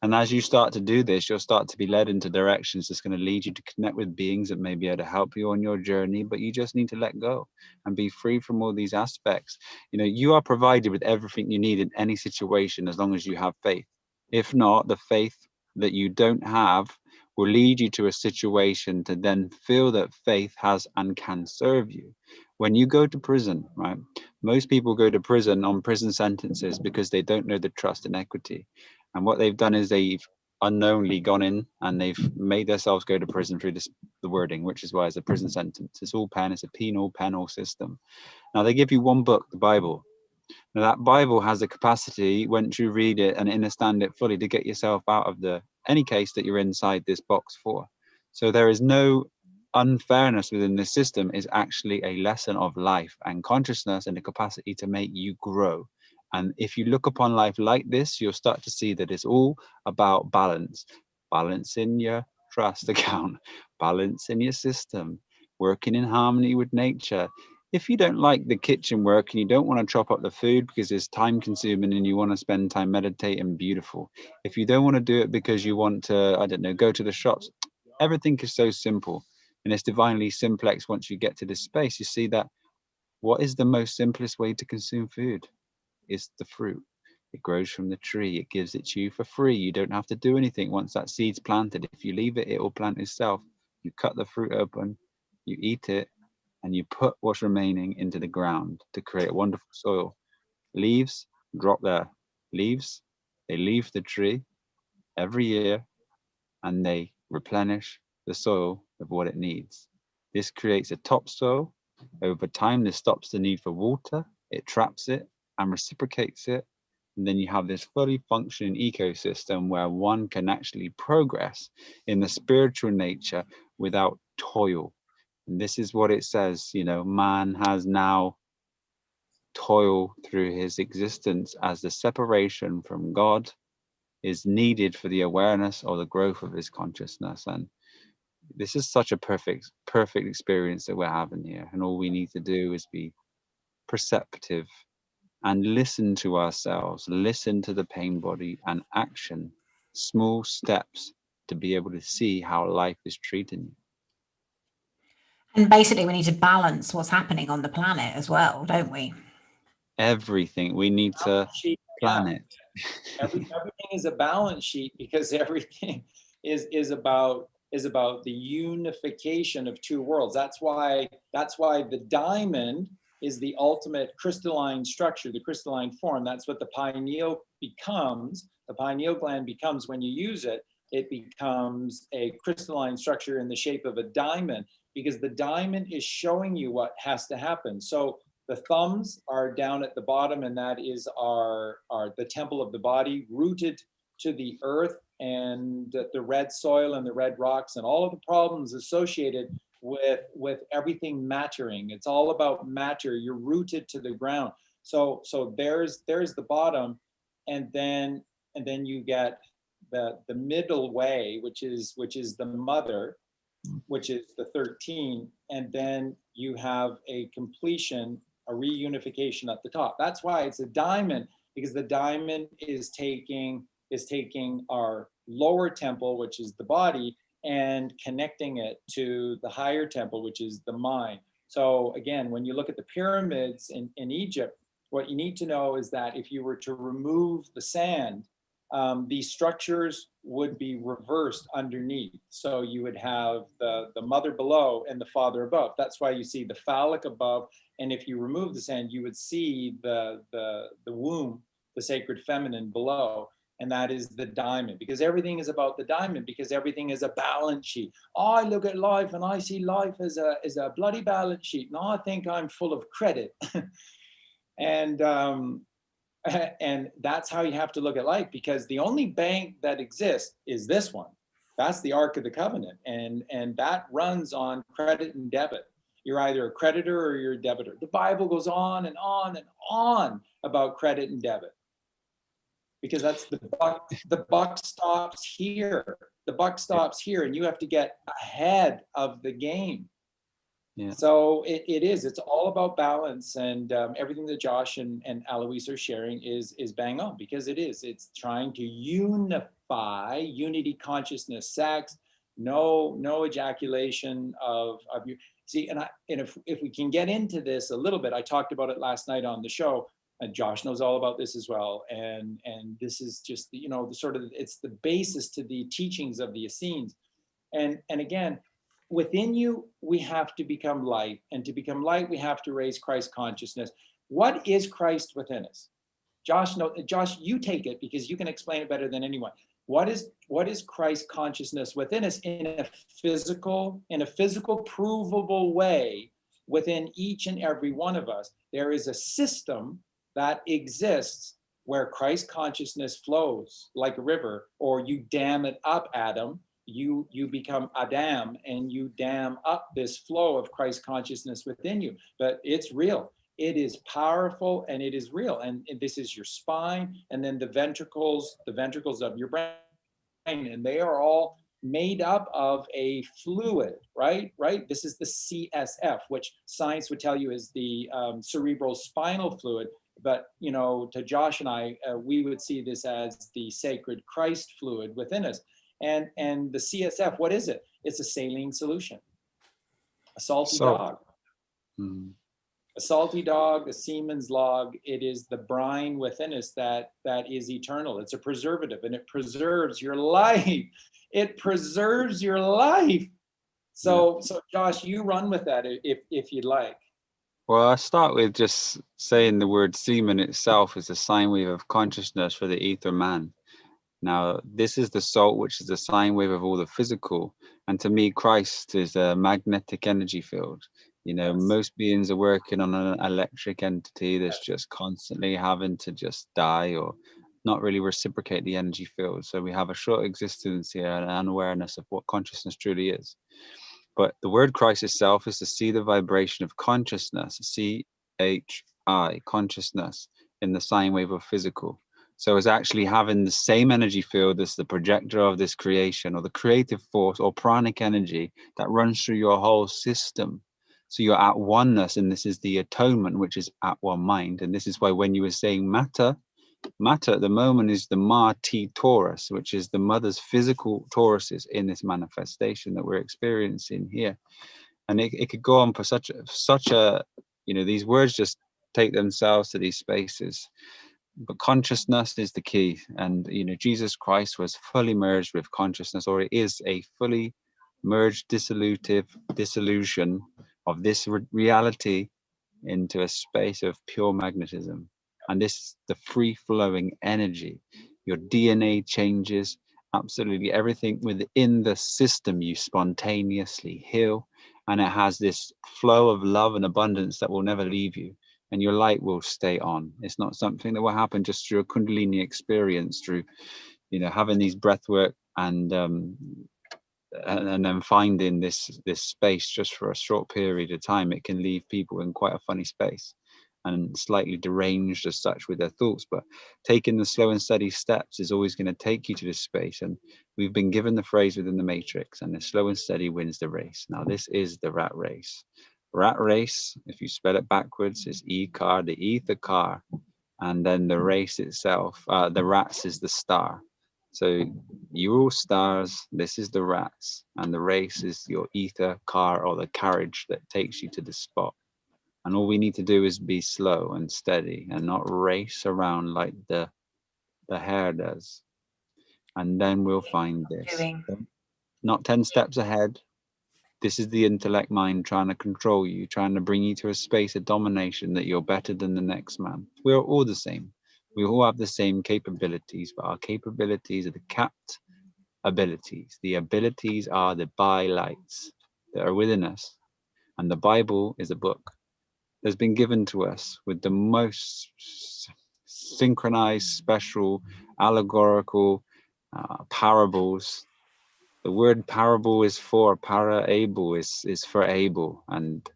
[SPEAKER 2] And as you start to do this, you'll start to be led into directions that's going to lead you to connect with beings that may be able to help you on your journey, but you just need to let go and be free from all these aspects. You are provided with everything you need in any situation as long as you have faith. If not, the faith that you don't have will lead you to a situation to then feel that faith has and can serve you. When you go to prison, right? Most people go to prison on prison sentences because they don't know the trust and equity. And what they've done is they've unknowingly gone in and they've made themselves go to prison through the wording, which is why it's a prison sentence. It's all pen, it's a penal system. Now they give you one book, the Bible. Now that Bible has the capacity, once you read it and understand it fully, to get yourself out of any case that you're inside this box for. So there is no unfairness within this system. Is actually a lesson of life and consciousness and the capacity to make you grow. And if you look upon life like this, you'll start to see that it's all about balance. Balance in your trust account, balance in your system, working in harmony with nature. If you don't like the kitchen work and you don't want to chop up the food because it's time consuming and you want to spend time meditating, beautiful. If you don't want to do it because you want to, go to the shops, everything is so simple. And it's divinely simplex. Once you get to this space, you see that what is the most simplest way to consume food? Is the fruit. It grows from the tree. It gives it to you for free. You don't have to do anything once that seed's planted. If you leave it, it will plant itself. You cut the fruit open, you eat it, and you put what's remaining into the ground to create a wonderful soil. Leaves drop there. Leaves, they leave the tree every year and they replenish the soil of what it needs. This creates a topsoil. Over time, this stops the need for water. It traps it and reciprocates it. And then you have this fully functioning ecosystem where one can actually progress in the spiritual nature without toil. And this is what it says, man has now toiled through his existence as the separation from God is needed for the awareness or the growth of his consciousness. And this is such a perfect experience that we're having here. And all we need to do is be perceptive and listen to ourselves, listen to the pain body, and action small steps to be able to see how life is treating you.
[SPEAKER 1] And basically, we need to balance what's happening on the planet as well, don't we?
[SPEAKER 2] Everything. We need to plan it.
[SPEAKER 3] Everything is a balance sheet, because everything is about the unification of two worlds. That's why the diamond is the ultimate crystalline structure, the crystalline form. That's what the pineal becomes. The pineal gland becomes, when you use it, it becomes a crystalline structure in the shape of a diamond, because the diamond is showing you what has to happen. So the thumbs are down at the bottom, and that is our the temple of the body, rooted to the earth and the red soil and the red rocks and all of the problems associated with everything mattering. It's all about matter. You're rooted to the ground. So there's the bottom, and then you get the middle way, which is the mother, which is the 13, and then you have a completion, a reunification at the top. That's why it's a diamond, because the diamond is taking our lower temple, which is the body, and connecting it to the higher temple, which is the mind. So again, when you look at the pyramids in Egypt, what you need to know is that if you were to remove the sand, these structures would be reversed underneath. So you would have the mother below and the father above. That's why you see the phallic above. And if you remove the sand, you would see the womb, the sacred feminine below. And that is the diamond, because everything is about the diamond, because everything is a balance sheet. I look at life and I see life as a bloody balance sheet. And I think I'm full of credit. And that's how you have to look at life, because the only bank that exists is this one. That's the Ark of the Covenant. And that runs on credit and debit. You're either a creditor or you're a debitor. The Bible goes on and on and on about credit and debit, because that's the buck stops here. The buck stops here, and you have to get ahead of the game. Yeah. So it's all about balance, and everything that Josh and Aloise are sharing is bang on, because it's trying to unity consciousness, sex, no ejaculation of you. See, and if we can get into this a little bit, I talked about it last night on the show, and Josh knows all about this as well. And this is just the sort of, it's the basis to the teachings of the Essenes. And again, within you, we have to become light. And to become light, we have to raise Christ consciousness. What is Christ within us? Josh, you take it, because you can explain it better than anyone. What is Christ consciousness within us in a physical, provable way within each and every one of us? There is a system that exists where Christ consciousness flows like a river, or you dam it up, Adam. You become Adam, and you dam up this flow of Christ consciousness within you. But it's real. It is powerful, and it is real. And this is your spine, and then the ventricles of your brain, and they are all made up of a fluid, right? This is the CSF, which science would tell you is the cerebral spinal fluid. But to Josh and I, we would see this as the sacred Christ fluid within us. And the CSF, what is it? It's a saline solution, a salty dog. A salty dog, a semen's log. It is the brine within us that is eternal. It's a preservative, and it preserves your life. It preserves your life. So Josh, you run with that if you'd like.
[SPEAKER 2] Well, I start with just saying the word semen itself is a sine wave of consciousness for the ether man. Now, this is the salt, which is the sine wave of all the physical. And to me, Christ is a magnetic energy field. Yes. Most beings are working on an electric entity that's just constantly having to just die or not really reciprocate the energy field. So we have a short existence here and an awareness of what consciousness truly is. But the word Christ itself is to see the vibration of consciousness, C-H-I, consciousness, in the sine wave of physical. So it's actually having the same energy field as the projector of this creation, or the creative force or pranic energy that runs through your whole system. So you're at oneness, and this is the atonement, which is at one mind. And this is why when you were saying matter at the moment is the Ma-T Taurus, which is the mother's physical Tauruses in this manifestation that we're experiencing here. And it could go on for such a, these words just take themselves to these spaces. But consciousness is the key. And, Jesus Christ was fully merged with consciousness, or it is a fully merged dissolution of this reality into a space of pure magnetism. And this is the free-flowing energy. Your DNA changes, absolutely everything within the system you spontaneously heal, and it has this flow of love and abundance that will never leave you, and your light will stay on. It's not something that will happen just through a Kundalini experience, through having these breath work and then finding this space just for a short period of time. It can leave people in quite a funny space and slightly deranged as such with their thoughts. But taking the slow and steady steps is always going to take you to this space. And we've been given the phrase within the Matrix, and the slow and steady wins the race. Now this is the rat race. Rat race, if you spell it backwards, is E-car, the ether car, and then the race itself, the rats is the star. So you're all stars, this is the rats, and the race is your ether car, or the carriage that takes you to the spot. And all we need to do is be slow and steady and not race around like the hare does. And then we'll find this. Not 10 steps ahead. This is the intellect mind trying to control you, trying to bring you to a space of domination that you're better than the next man. We're all the same. We all have the same capabilities, but our capabilities are the capped abilities. The abilities are the by-lights that are within us. And the Bible is a book that's been given to us with the most synchronized, special, allegorical parables. The word parable is for para-able, is for able. And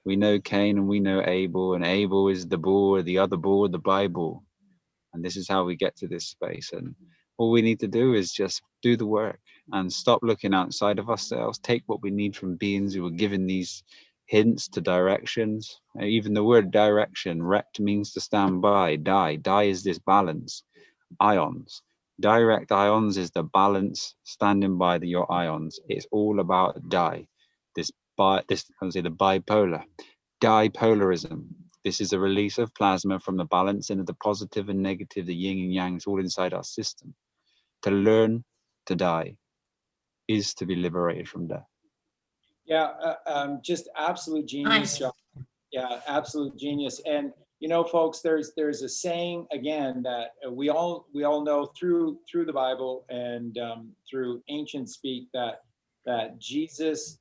[SPEAKER 2] we know Cain and we know Abel, and Abel is the bull, or the other bull, the Bible. And this is how we get to this space. And all we need to do is just do the work and stop looking outside of ourselves, take what we need from beings who are given these hints to directions. Even the word direction, rect, means to stand by. Die is this balance. Ions. Direct ions is the balance, standing by your ions. It's all about the bipolar. Dipolarism. This is a release of plasma from the balance into the positive and negative, the yin and yang. It's all inside our system. To learn to die is to be liberated from death.
[SPEAKER 3] Yeah, just absolute genius, John. Yeah, absolute genius. And folks, there's a saying again that we all know through the Bible and through ancient speak that Jesus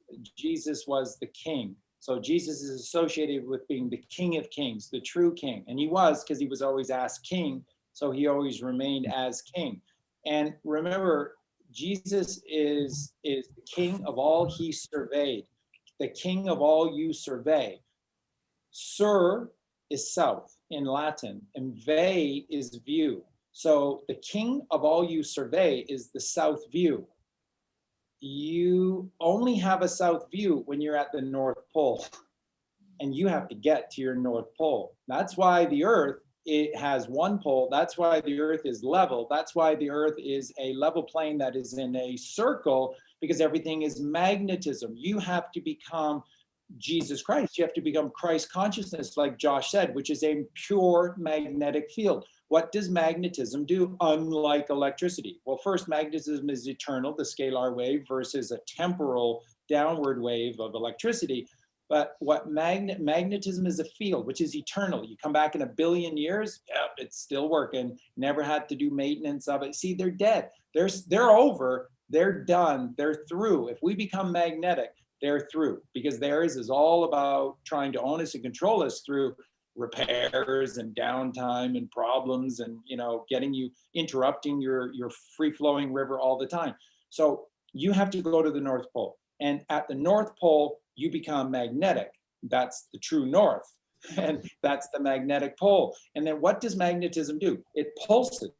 [SPEAKER 3] was the king. So Jesus is associated with being the King of Kings, the true king. And he was, because he was always asked king, so he always remained as king. And remember, Jesus is the king of all he surveyed, the king of all you survey. Sur is south in Latin, and ve is view. So the king of all you survey is the south view. You only have a south view when you're at the North Pole, and you have to get to your North Pole. That's why the Earth, it has one pole. That's why the Earth is level. That's why the Earth is a level plane that is in a circle, because everything is magnetism. You have to become Jesus Christ. You have to become Christ consciousness, like Josh said, which is a pure magnetic field. What does magnetism do, unlike electricity? Well, first, magnetism is eternal, the scalar wave, versus a temporal downward wave of electricity. But what magnetism is a field, which is eternal. You come back in 1 billion years, yeah, it's still working. Never had to do maintenance of it. See, they're dead. They're over. They're done. They're through. If we become magnetic, they're through, because theirs is all about trying to own us and control us through repairs and downtime and problems and getting you, interrupting your free-flowing river all the time. So you have to go to the North Pole, and at the North Pole you become magnetic. That's the true north, and that's the magnetic pole. And then what does magnetism do? It pulses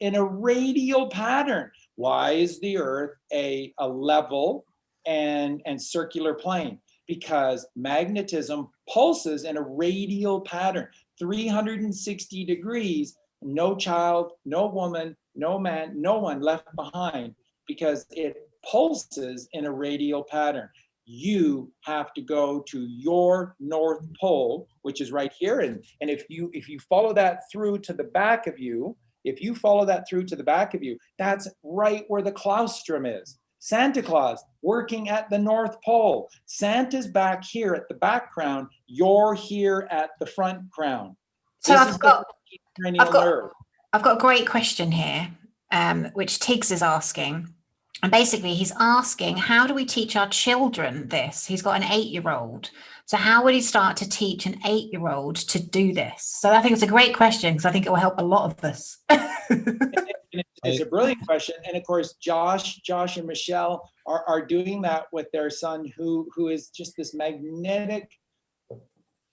[SPEAKER 3] in a radial pattern. Why is the Earth a level and circular plane? because magnetism pulses in a radial pattern, 360 degrees, no child, no woman, no man, no one left behind, because it pulses in a radial pattern. You have to go to your North Pole, which is right here. And if you follow that through to the back of you, that's right where the claustrum is. Santa Claus working at the North Pole. Santa's back here at the back crown. You're here at the front crown.
[SPEAKER 1] So
[SPEAKER 3] This is the cranial nerve.
[SPEAKER 1] I've got a great question here, which Tiggs is asking. And basically, he's asking, how do we teach our children this? He's got an 8-year-old. So how would he start to teach an 8-year-old to do this? So I think it's a great question, because I think it will help a lot of us.
[SPEAKER 3] It's a brilliant question. And of course, Josh and Michelle are doing that with their son, who is just this magnetic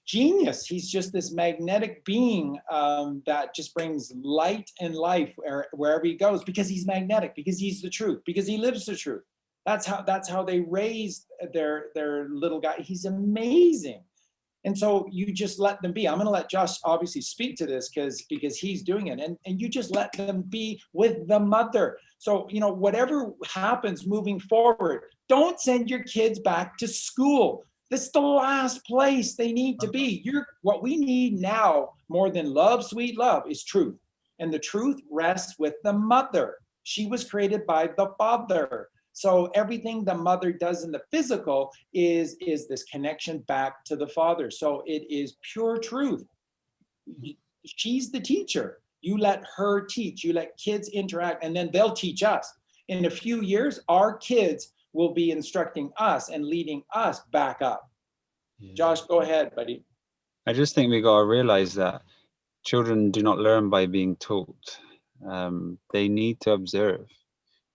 [SPEAKER 3] genius. He's just this magnetic being that just brings light and life wherever he goes, because he's magnetic, because he's the truth, because he lives the truth. That's how they raise their little guy. He's amazing. And so you just let them be. I'm going to let Josh obviously speak to this because he's doing it. And you just let them be with the mother. So, whatever happens moving forward, don't send your kids back to school. This is the last place they need to be. What we need now more than love, sweet love, is truth. And the truth rests with the mother. She was created by the father. So everything the mother does in the physical is this connection back to the father. So it is pure truth. She's the teacher. You let her teach. You let kids interact, and then they'll teach us. In a few years, our kids will be instructing us and leading us back up. Yeah. Josh, go ahead, buddy.
[SPEAKER 2] I just think we got to realize that children do not learn by being taught. They need to observe.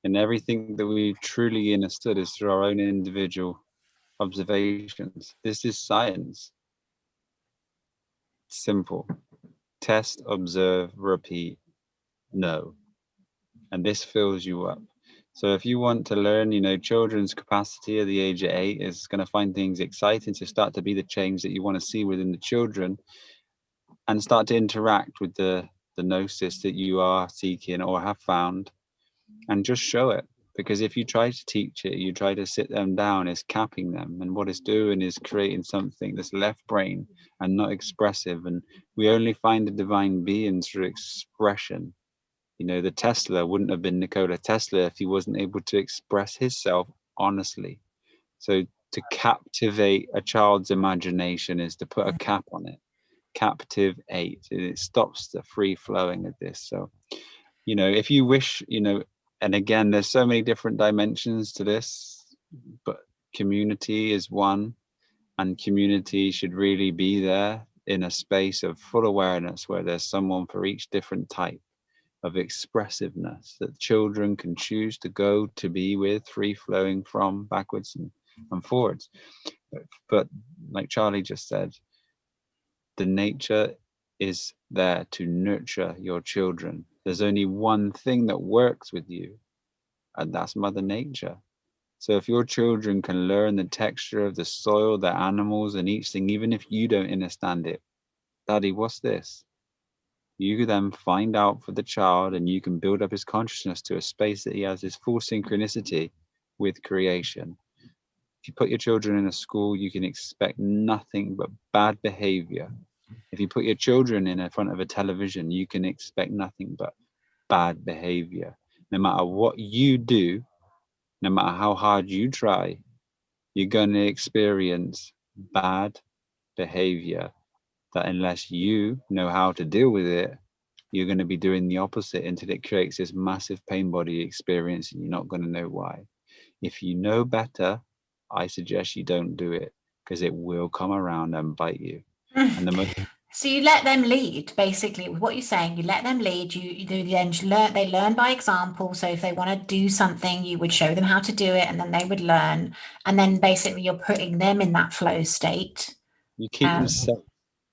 [SPEAKER 2] And everything that we've truly understood is through our own individual observations. This is science. Simple. Test, observe, repeat, know. And this fills you up. So if you want to learn, children's capacity at the age of 8 is going to find things exciting to start to be the change that you want to see within the children, and start to interact with the gnosis that you are seeking or have found, and just show it. Because if you try to teach it, you try to sit them down, it's capping them. And what it's doing is creating something that's left brain and not expressive. And we only find the divine being through expression. The Tesla wouldn't have been Nikola Tesla if he wasn't able to express himself honestly. So to captivate a child's imagination is to put a cap on it. Captive 8. And it stops the free flowing of this. So, if you wish, and again, there's so many different dimensions to this, but community is one, and community should really be there in a space of full awareness where there's someone for each different type of expressiveness that children can choose to go to be with, free flowing from backwards and forwards. But like Charlie just said, the nature is there to nurture your children. There's only one thing that works with you, and that's Mother Nature. So if your children can learn the texture of the soil, the animals, and each thing, even if you don't understand it, Daddy, what's this? You then find out for the child, and you can build up his consciousness to a space that he has his full synchronicity with creation. If you put your children in a school, you can expect nothing but bad behavior. If you put your children in front of a television, you can expect nothing but bad behavior. No matter what you do, no matter how hard you try, you're going to experience bad behavior that unless you know how to deal with it, you're going to be doing the opposite until it creates this massive pain body experience, and you're not going to know why. If you know better, I suggest you don't do it, because it will come around and bite you. And the most
[SPEAKER 1] So you let them lead, basically. What you're saying, you let them lead. They learn by example. So if they want to do something, you would show them how to do it, and then they would learn. And then basically you're putting them in that flow state.
[SPEAKER 2] You keep them safe.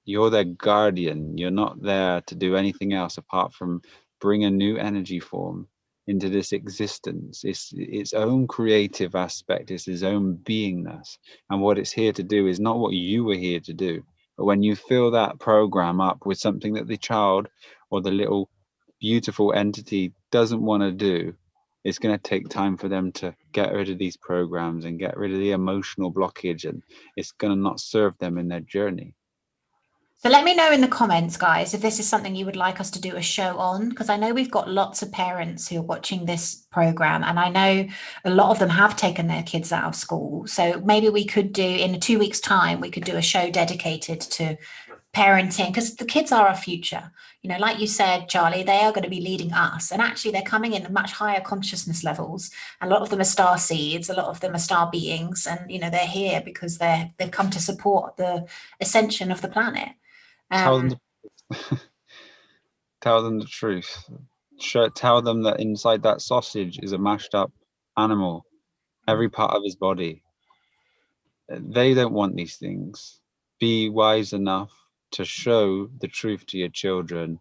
[SPEAKER 2] You're their guardian. You're not there to do anything else apart from bring a new energy form into this existence. It's its own creative aspect, it's its own beingness. And what it's here to do is not what you were here to do. But when you fill that program up with something that the child or the little beautiful entity doesn't want to do, it's going to take time for them to get rid of these programs and get rid of the emotional blockage, and it's going to not serve them in their journey.
[SPEAKER 1] So let me know in the comments, guys, if this is something you would like us to do a show on, because I know we've got lots of parents who are watching this program, and I know a lot of them have taken their kids out of school. So maybe we could do, in 2 weeks' time, we could do a show dedicated to parenting, because the kids are our future. You know, like you said, Charlie, they are going to be leading us, and actually they're coming in at much higher consciousness levels. A lot of them are star seeds, a lot of them are star beings, and you know, they're here because they've come to support the ascension of the planet.
[SPEAKER 2] Tell them tell them the truth. Tell them that inside that sausage is a mashed up animal, every part of his body. They don't want these things. Be wise enough to show the truth to your children.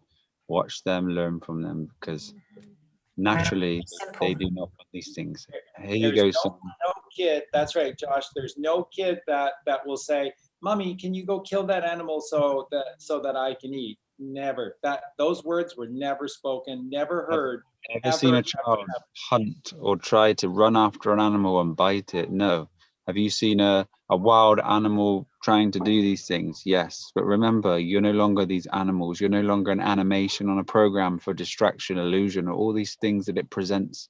[SPEAKER 2] Watch them, learn from them, because naturally they do not want these things. Here you go, son.
[SPEAKER 3] No kid, that's right, Josh. There's no kid that will say, "Mommy, can you go kill that animal so that I can eat?" Never. Those words were never spoken, never heard.
[SPEAKER 2] Ever seen a child hunt or try to run after an animal and bite it? No. Have you seen a wild animal trying to do these things? Yes. But remember, you're no longer these animals. You're no longer an animation on a program for distraction, illusion, or all these things that it presents.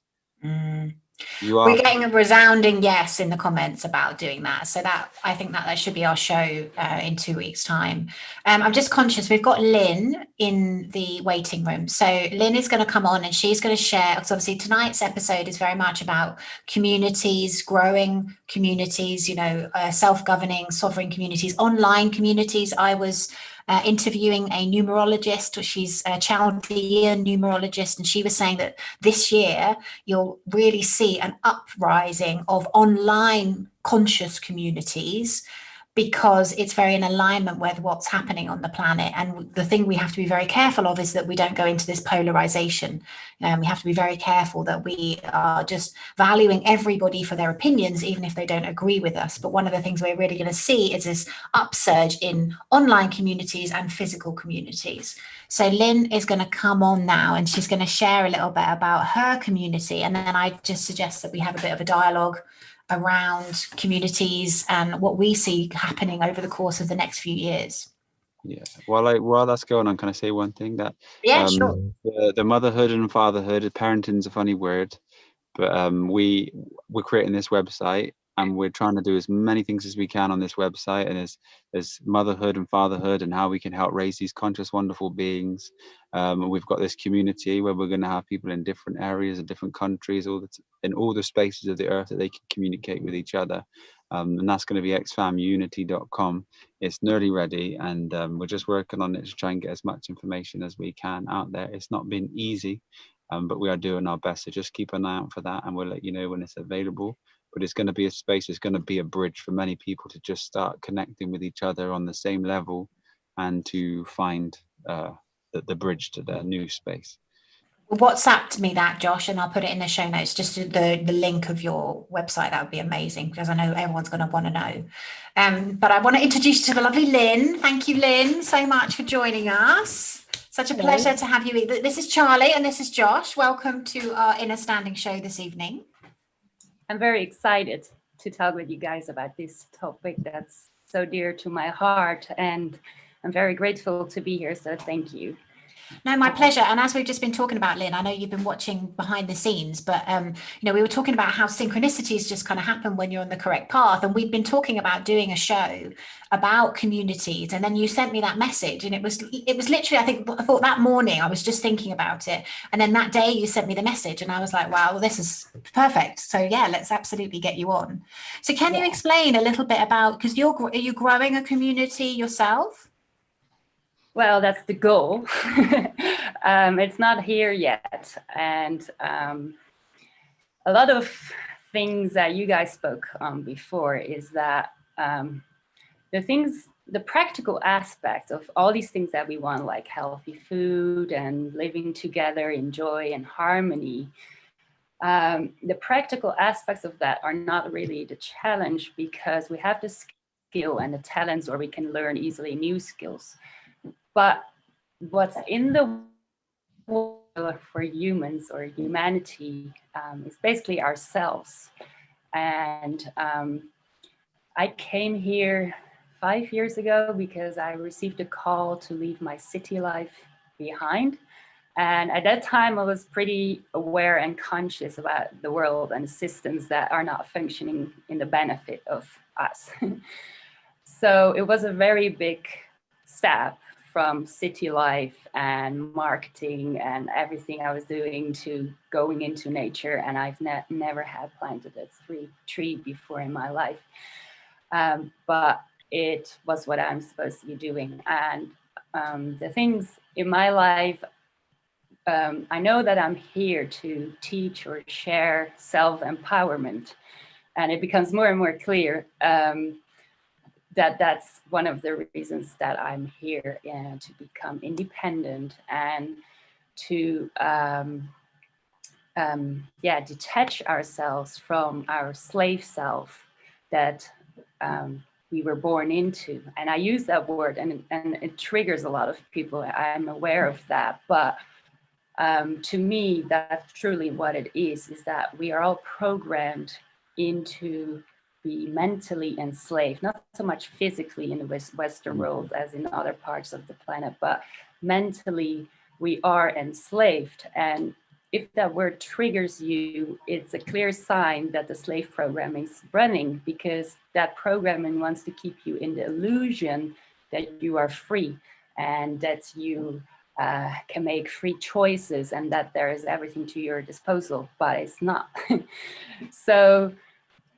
[SPEAKER 2] You are.
[SPEAKER 1] We're getting a resounding yes in the comments about doing that. So that, I think that should be our show in 2 weeks' time. I'm just conscious we've got Lynn in the waiting room. So Lynn is going to come on and she's going to share, because obviously tonight's episode is very much about communities, growing communities, you know, self-governing, sovereign communities, online communities. I was interviewing a numerologist. She's a Chaldean numerologist, and she was saying that this year you'll really see an uprising of online conscious communities, because it's very in alignment with what's happening on the planet. And the thing we have to be very careful of is that we don't go into this polarization. We have to be very careful that we are just valuing everybody for their opinions, even if they don't agree with us. But one of the things we're really going to see is this upsurge in online communities and physical communities. So Lynn is going to come on now and she's going to share a little bit about her community. And then I just suggest that we have a bit of a dialogue around communities and what we see happening over the course of the next few years.
[SPEAKER 2] Yeah. While that's going on, can I say one thing? That
[SPEAKER 1] sure.
[SPEAKER 2] The motherhood and fatherhood, parenting is a funny word, but we're creating this website and we're trying to do as many things as we can on this website, and as motherhood and fatherhood and how we can help raise these conscious, wonderful beings. We've got this community where we're going to have people in different areas and different countries, in all the spaces of the earth, that they can communicate with each other. And that's going to be xfamunity.com. It's nearly ready, and we're just working on it to try and get as much information as we can out there. It's not been easy, but we are doing our best. So just keep an eye out for that, and we'll let you know when it's available. But it's going to be a space, it's going to be a bridge for many people to just start connecting with each other on the same level, and to find the bridge to their new space.
[SPEAKER 1] WhatsApp me that, Josh, and I'll put it in the show notes, just the link of your website. That would be amazing, because I know everyone's going to want to know. But I want to introduce you to the lovely Lynn. Thank you, Lynn, so much for joining us. Such a pleasure to have you. This is Charlie and this is Josh. Welcome to our Inner Standing show this evening.
[SPEAKER 4] I'm very excited to talk with you guys about this topic that's so dear to my heart, and I'm very grateful to be here, so thank you.
[SPEAKER 1] No, my pleasure. And as we've just been talking about, Lynn, I know you've been watching behind the scenes, but we were talking about how synchronicities just kind of happen when you're on the correct path. And we've been talking about doing a show about communities. And then you sent me that message, and it was literally, I thought that morning I was just thinking about it. And then that day you sent me the message, and I was like, wow, well, this is perfect. So yeah, let's absolutely get you on. So can you explain a little bit about, because are you growing a community yourself?
[SPEAKER 4] Well, that's the goal. It's not here yet. And a lot of things that you guys spoke on before is that the practical aspects of all these things that we want, like healthy food and living together in joy and harmony, The practical aspects of that are not really the challenge, because we have the skill and the talents, or we can learn easily new skills. But what's in the world for humans or humanity is basically ourselves. And I came here 5 years ago because I received a call to leave my city life behind. And at that time, I was pretty aware and conscious about the world and systems that are not functioning in the benefit of us. So it was a very big step from city life and marketing and everything I was doing to going into nature. And I've never had planted a tree before in my life. But it was what I'm supposed to be doing. And the things in my life, I know that I'm here to teach or share self-empowerment. And it becomes more and more clear that that's one of the reasons that I'm here, to become independent and to detach ourselves from our slave self that we were born into. And I use that word, and it triggers a lot of people. I'm aware of that, but to me, that's truly what it is that we are all programmed into be mentally enslaved, not so much physically in the Western world as in other parts of the planet, but mentally we are enslaved. And if that word triggers you, it's a clear sign that the slave programming is running, because that programming wants to keep you in the illusion that you are free and that you can make free choices and that there is everything to your disposal, but it's not. So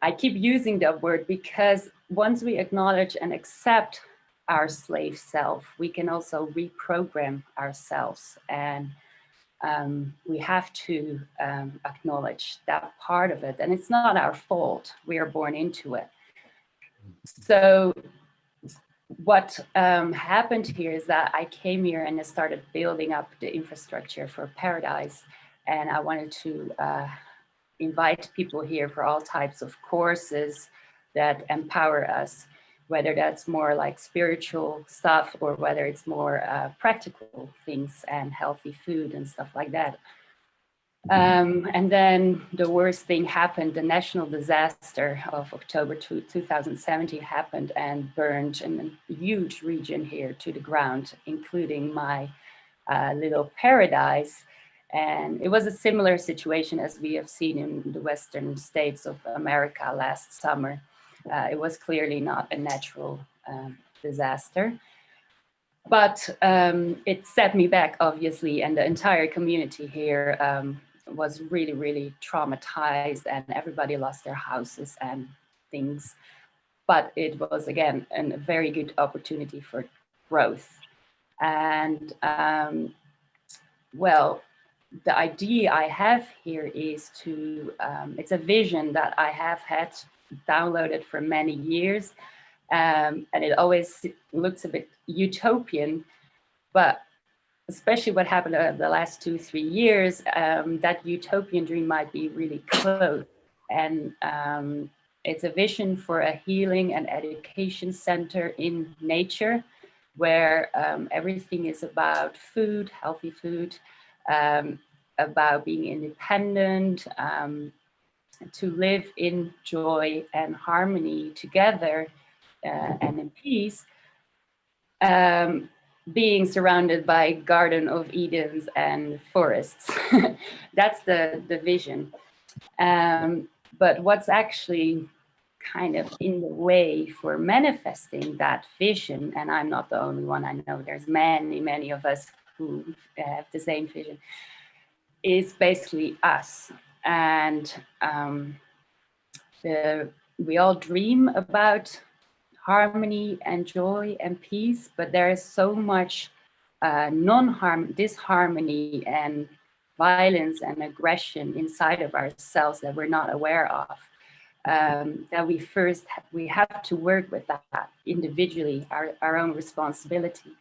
[SPEAKER 4] I keep using that word because once we acknowledge and accept our slave self, we can also reprogram ourselves. And we have to acknowledge that part of it. And it's not our fault. We are born into it. So what happened here is that I came here and I started building up the infrastructure for Paradise. And I wanted to invite people here for all types of courses that empower us, whether that's more like spiritual stuff or whether it's more practical things and healthy food and stuff like that. And then the worst thing happened. The national disaster of October 2017 happened and burned a huge region here to the ground, including my little paradise. And it was a similar situation as we have seen in the Western states of America last summer. It was clearly not a natural disaster. But it set me back, obviously, and the entire community here was really, really traumatized, and everybody lost their houses and things. But it was, again, a very good opportunity for growth. And well, the idea I have here is to, it's a vision that I have had downloaded for many years. And it always looks a bit utopian, but especially what happened the last 2-3 years, that utopian dream might be really close. And it's a vision for a healing and education center in nature, where everything is about food, healthy food, about being independent, to live in joy and harmony together and in peace, being surrounded by Garden of Edens and forests. That's the vision. But what's actually kind of in the way for manifesting that vision, and I'm not the only one, I know there's many, many of us who have the same vision, is basically us. And we all dream about harmony and joy and peace, but there is so much disharmony and violence and aggression inside of ourselves that we're not aware of. That we have to work with that individually, our own responsibility.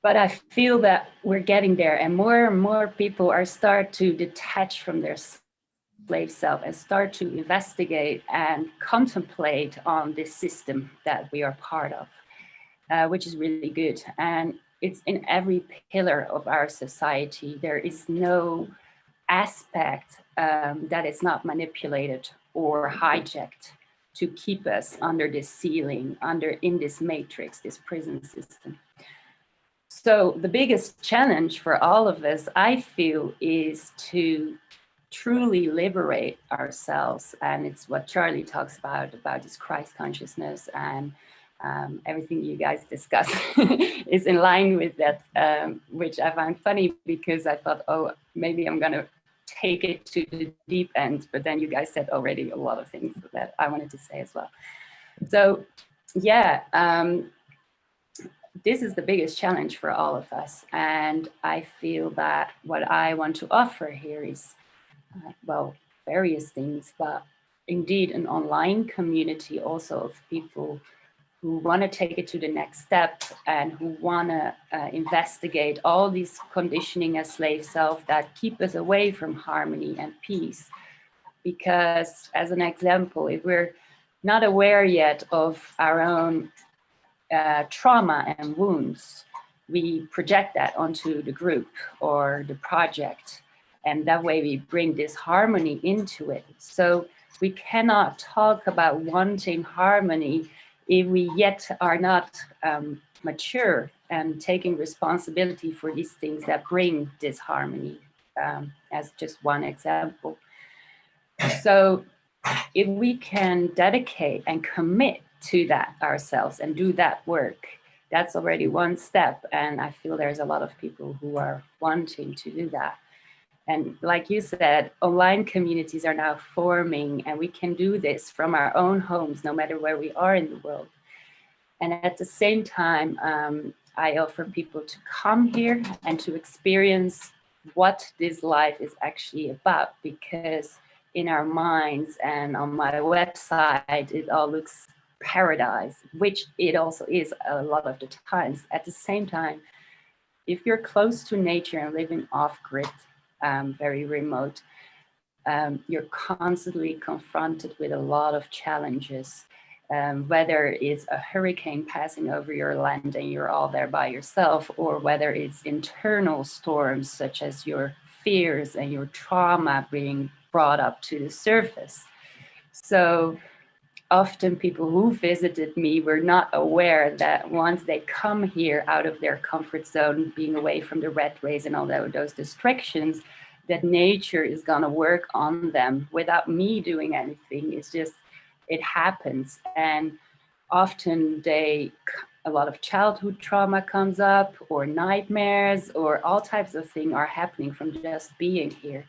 [SPEAKER 4] But I feel that we're getting there, and more people are start to detach from their slave self and start to investigate and contemplate on this system that we are part of, which is really good. And it's in every pillar of our society. There is no aspect that is not manipulated or hijacked to keep us under this ceiling, in this matrix, this prison system. So the biggest challenge for all of us, I feel, is to truly liberate ourselves. And it's what Charlie talks about this Christ consciousness, and everything you guys discuss is in line with that, which I find funny, because I thought, oh, maybe I'm going to take it to the deep end, but then you guys said already a lot of things that I wanted to say as well. So yeah, this is the biggest challenge for all of us. And I feel that what I want to offer here is, well, various things, but indeed an online community also of people who want to take it to the next step and who want to investigate all these conditioning as slave self that keep us away from harmony and peace. Because as an example, if we're not aware yet of our own trauma and wounds, we project that onto the group or the project. And that way we bring this harmony into it. So we cannot talk about wanting harmony if we yet are not mature and taking responsibility for these things that bring disharmony, as just one example. So if we can dedicate and commit to that ourselves and do that work, that's already one step. And I feel there's a lot of people who are wanting to do that. And like you said, online communities are now forming, and we can do this from our own homes, no matter where we are in the world. And at the same time, I offer people to come here and to experience what this life is actually about, because in our minds and on my website, it all looks paradise, which it also is a lot of the times. At the same time, if you're close to nature and living off-grid, very remote, you're constantly confronted with a lot of challenges, whether it's a hurricane passing over your land and you're all there by yourself, or whether it's internal storms such as your fears and your trauma being brought up to the surface. So often people who visited me were not aware that once they come here out of their comfort zone, being away from the rat race and all those distractions, that nature is going to work on them without me doing anything. It's just, it happens. And often a lot of childhood trauma comes up, or nightmares, or all types of things are happening from just being here.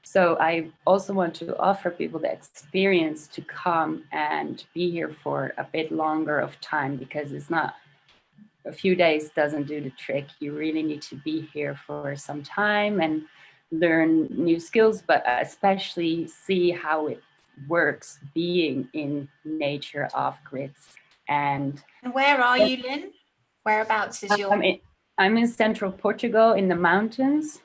[SPEAKER 4] So I also want to offer people the experience to come and be here for a bit longer of time, because it's not, a few days doesn't do the trick. You really need to be here for some time and learn new skills, but especially see how it works being in nature off grids. And
[SPEAKER 1] where are you, Lynn? Whereabouts is your...
[SPEAKER 4] I'm in central Portugal in the mountains.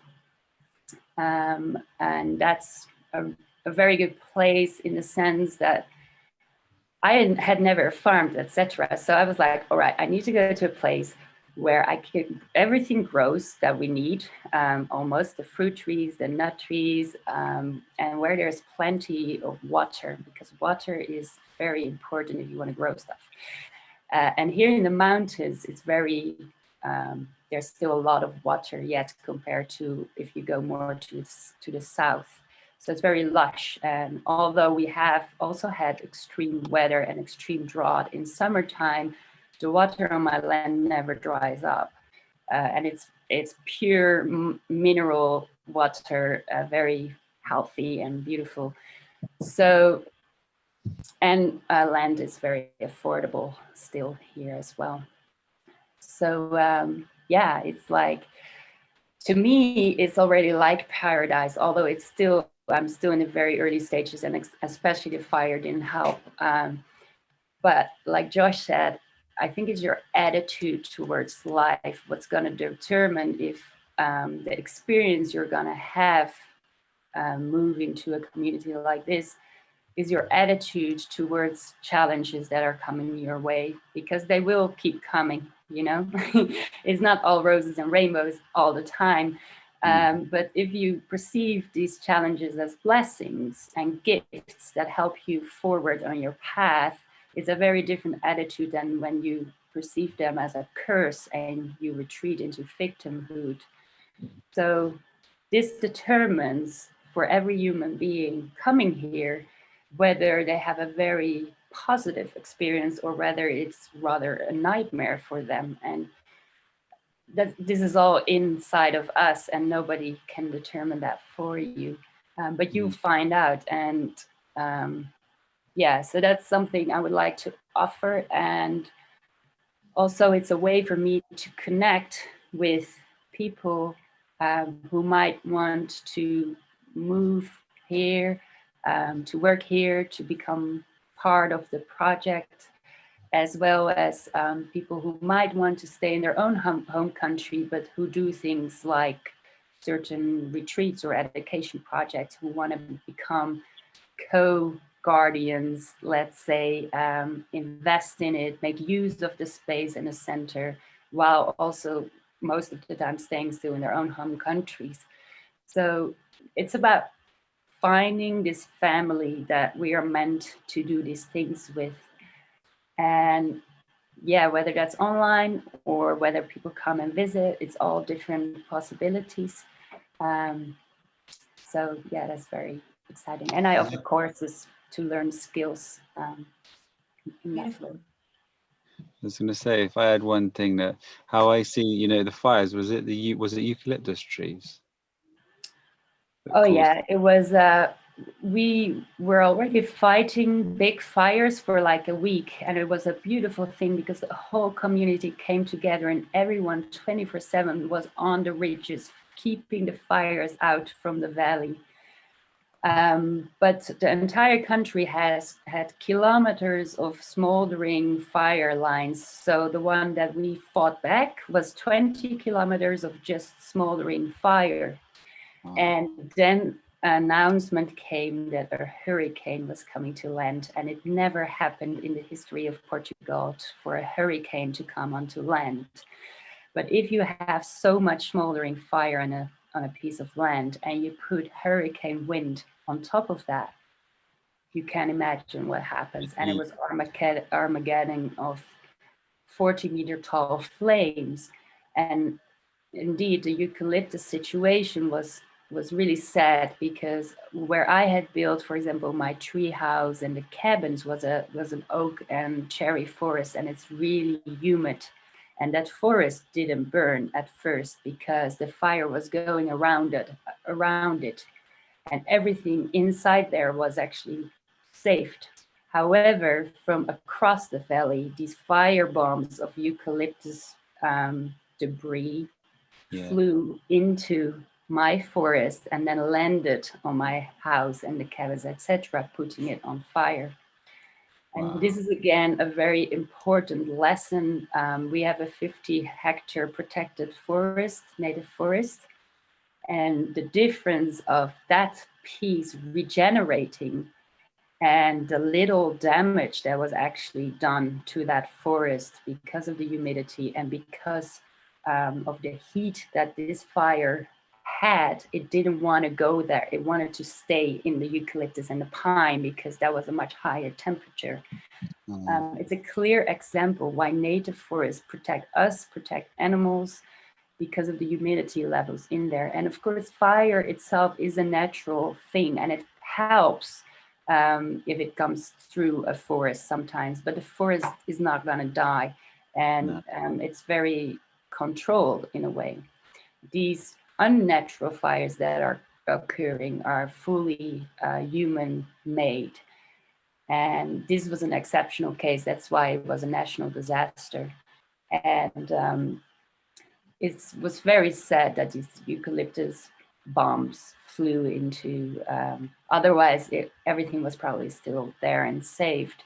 [SPEAKER 4] And that's a very good place in the sense that I had never farmed, etc. So I was like, all right, I need to go to a place where everything grows that we need, almost the fruit trees, the nut trees, and where there's plenty of water, because water is very important if you want to grow stuff. And here in the mountains, it's very, there's still a lot of water yet compared to if you go more to the south. So it's very lush. And although we have also had extreme weather and extreme drought in summertime, the water on my land never dries up. And it's pure mineral water, very healthy and beautiful. So, and land is very affordable still here as well. So yeah, it's like, to me, it's already like paradise, although it's still, I'm still in the very early stages, and especially the fire didn't help. But like Josh said, I think it's your attitude towards life what's going to determine if the experience you're going to have move into a community like this is your attitude towards challenges that are coming your way, because they will keep coming, you know. It's not all roses and rainbows all the time. But if you perceive these challenges as blessings and gifts that help you forward on your path, it's a very different attitude than when you perceive them as a curse and you retreat into victimhood. So this determines for every human being coming here whether they have a very positive experience or whether it's rather a nightmare for them. And that this is all inside of us, and nobody can determine that for you. But you find out, and yeah, so that's something I would like to offer. And also, it's a way for me to connect with people who might want to move here, to work here, to become part of the project, as well as people who might want to stay in their own home country, but who do things like certain retreats or education projects, who want to become co-guardians, let's say, invest in it, make use of the space in the center, while also most of the time staying still in their own home countries. So it's about finding this family that we are meant to do these things with. And yeah, whether that's online or whether people come and visit, it's all different possibilities. So yeah, that's very exciting. And I offer courses to learn skills.
[SPEAKER 1] Beautiful.
[SPEAKER 2] I was going to say, if I had one thing, that how I see, you know, the fires, was it eucalyptus trees?
[SPEAKER 4] Oh yeah, it was. We were already fighting big fires for like a week, and it was a beautiful thing because the whole community came together, and everyone 24/7 was on the ridges, keeping the fires out from the valley. But the entire country has had kilometers of smoldering fire lines. So the one that we fought back was 20 kilometers of just smoldering fire. Wow. And then an announcement came that a hurricane was coming to land, and it never happened in the history of Portugal for a hurricane to come onto land. But if you have so much smoldering fire on a piece of land and you put hurricane wind on top of that, you can imagine what happens. And it was Armageddon of 40-meter tall flames. And indeed, the eucalyptus situation was really sad, because where I had built, for example, my tree house and the cabins was an oak and cherry forest, and it's really humid. And that forest didn't burn at first because the fire was going around it, and everything inside there was actually saved. However, from across the valley, these fire bombs of eucalyptus debris flew into my forest and then landed on my house and the cabins, etc., putting it on fire. And this is, again, a very important lesson. We have a 50-hectare protected forest, native forest. And the difference of that piece regenerating and the little damage that was actually done to that forest because of the humidity and because of the heat that this fire had, it didn't want to go there. It wanted to stay in the eucalyptus and the pine because that was a much higher temperature. It's a clear example why native forests protect us, protect animals, because of the humidity levels in there. And of course, fire itself is a natural thing, and it helps if it comes through a forest sometimes, but the forest is not going to die. And it's very controlled in a way. These unnatural fires that are occurring are fully human-made. And this was an exceptional case. That's why it was a national disaster. And it was very sad that these eucalyptus bombs flew into, otherwise everything was probably still there and saved.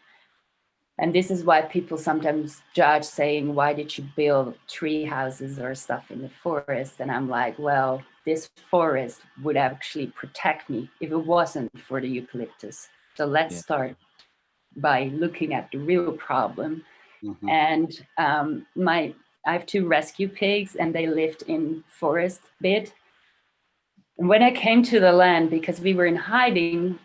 [SPEAKER 4] And this is why people sometimes judge, saying, why did you build tree houses or stuff in the forest? And I'm like, well, this forest would actually protect me if it wasn't for the eucalyptus. So let's start by looking at the real problem.
[SPEAKER 2] Mm-hmm.
[SPEAKER 4] And I have 2 rescue pigs, and they lived in forest bit. And when I came to the land, because we were in hiding,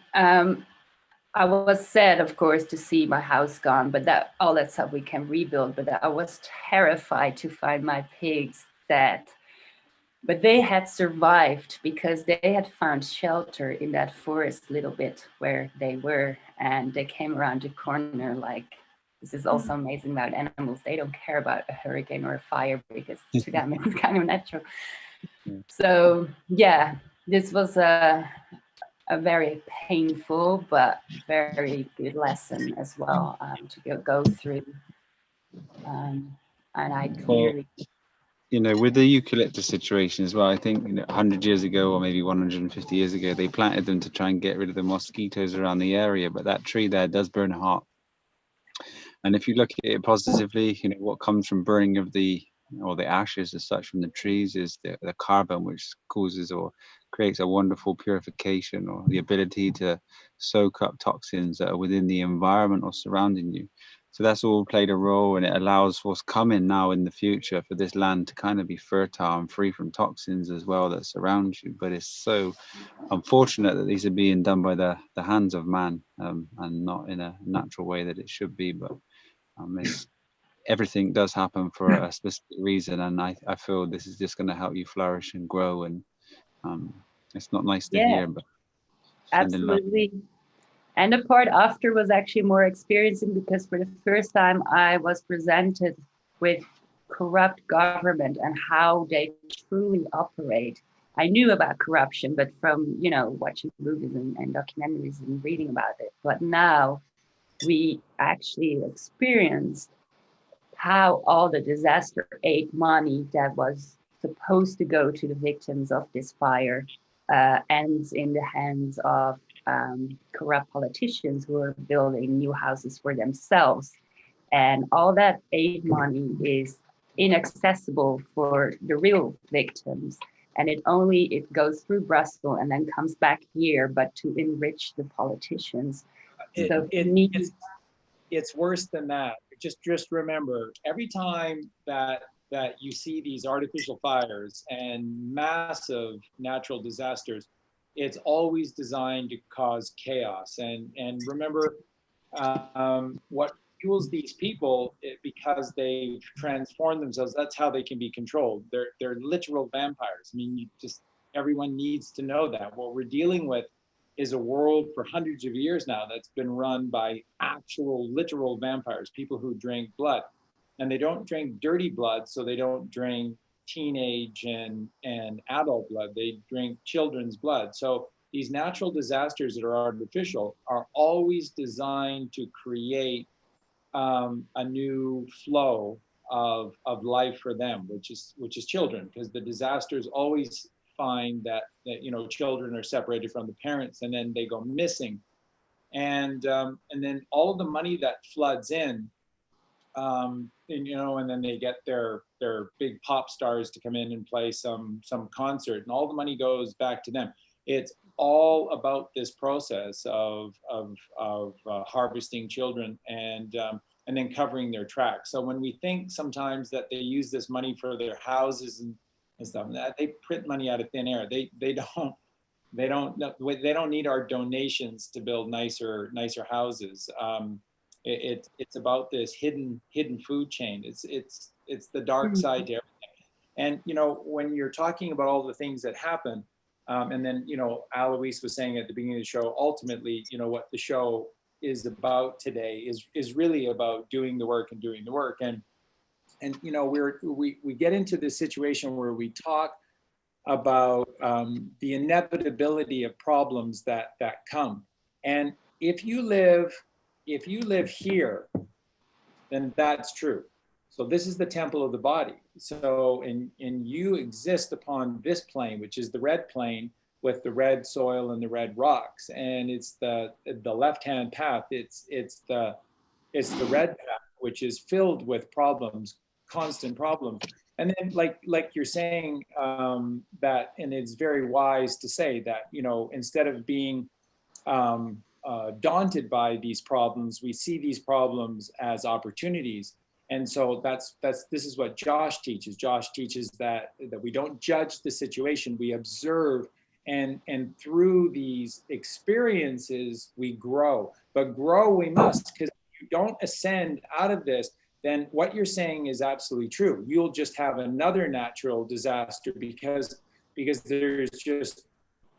[SPEAKER 4] I was sad, of course, to see my house gone, but all that stuff we can rebuild. But I was terrified to find my pigs dead. But they had survived because they had found shelter in that forest little bit where they were. And they came around the corner. Like, this is also amazing about animals. They don't care about a hurricane or a fire because to them it's kind of natural. So yeah, this was a very painful but very good lesson as well, to go through. And I clearly,
[SPEAKER 2] with the eucalyptus situation as well, I think 100 years ago or maybe 150 years ago, they planted them to try and get rid of the mosquitoes around the area, but that tree there does burn hot. And if you look at it positively, what comes from burning of the ashes as such from the trees is the carbon, which causes or creates a wonderful purification, or the ability to soak up toxins that are within the environment or surrounding you. So that's all played a role, and it allows what's coming now in the future for this land to kind of be fertile and free from toxins as well that surround you. But it's so unfortunate that these are being done by the hands of man, and not in a natural way that it should be. But everything does happen for a specific reason, and I feel this is just going to help you flourish and grow. And it's not nice to hear, but
[SPEAKER 4] absolutely. And the part after was actually more experiencing, because for the first time I was presented with corrupt government and how they truly operate. I knew about corruption, but from watching movies and documentaries and reading about it. But now we actually experienced how all the disaster aid money that was supposed to go to the victims of this fire ends in the hands of corrupt politicians who are building new houses for themselves. And all that aid money is inaccessible for the real victims. And it goes through Brussels and then comes back here, but to enrich the politicians.
[SPEAKER 3] It's worse than that. Just remember, every time that you see these artificial fires and massive natural disasters, it's always designed to cause chaos. And remember, what fuels these people, because they transform themselves, that's how they can be controlled. They're literal vampires. I mean, everyone needs to know that. What we're dealing with is a world for hundreds of years now that's been run by actual literal vampires, people who drink blood. And they don't drink dirty blood, so they don't drink teenage and adult blood. They drink children's blood. So these natural disasters that are artificial are always designed to create a new flow of life for them, which is children, because the disasters always find that children are separated from the parents, and then they go missing, and then all of the money that floods in, and then they get their big pop stars to come in and play some concert, and all the money goes back to them. It's all about this process of harvesting children and then covering their tracks. So when we think sometimes that they use this money for their houses and stuff, that they print money out of thin air. They don't need our donations to build nicer houses. It's about this hidden food chain. It's the dark side to everything. And when you're talking about all the things that happen, and then Aloise was saying at the beginning of the show, ultimately, what the show is about today is really about doing the work. And we get into this situation where we talk about the inevitability of problems that come. And if you live here, then that's true. So this is the temple of the body. So and you exist upon this plane, which is the red plane with the red soil and the red rocks. And it's the left-hand path. It's the It's the red path, which is filled with problems, constant problems. And then like you're saying, that, and it's very wise to say that, you know, instead of being daunted by these problems, we see these problems as opportunities. And so this is what Josh teaches. Josh teaches that we don't judge the situation, we observe, and through these experiences we grow. But grow we must, because if you don't ascend out of this, then what you're saying is absolutely true. You'll just have another natural disaster because there's just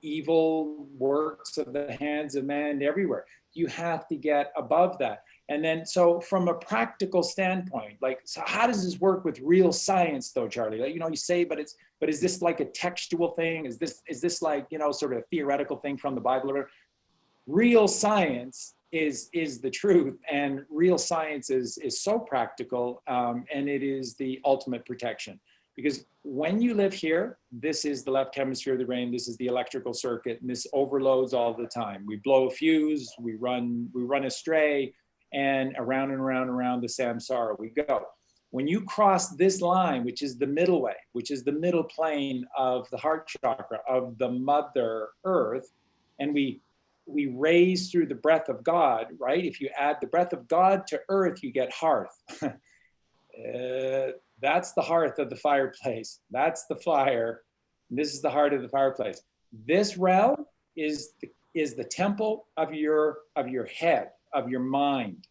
[SPEAKER 3] evil works of the hands of man everywhere. You have to get above that. And then, so from a practical standpoint, like, so how does this work with real science though, Charlie? Like, you know, you say, but is this like a textual thing? Is this like, you know, sort of a theoretical thing from the Bible? Real science is the truth, and real science is so practical, and it is the ultimate protection. Because when you live here, this is the left hemisphere of the brain, this is the electrical circuit, and this overloads all the time. We blow a fuse, we run astray, and around the samsara we go. When you cross this line, which is the middle way, which is the middle plane of the heart chakra, of the Mother Earth, and we raise through the breath of God, right? If you add the breath of God to earth, you get hearth. That's the hearth of the fireplace. That's the fire. This is the heart of the fireplace. This realm is the temple of your head, of your mind.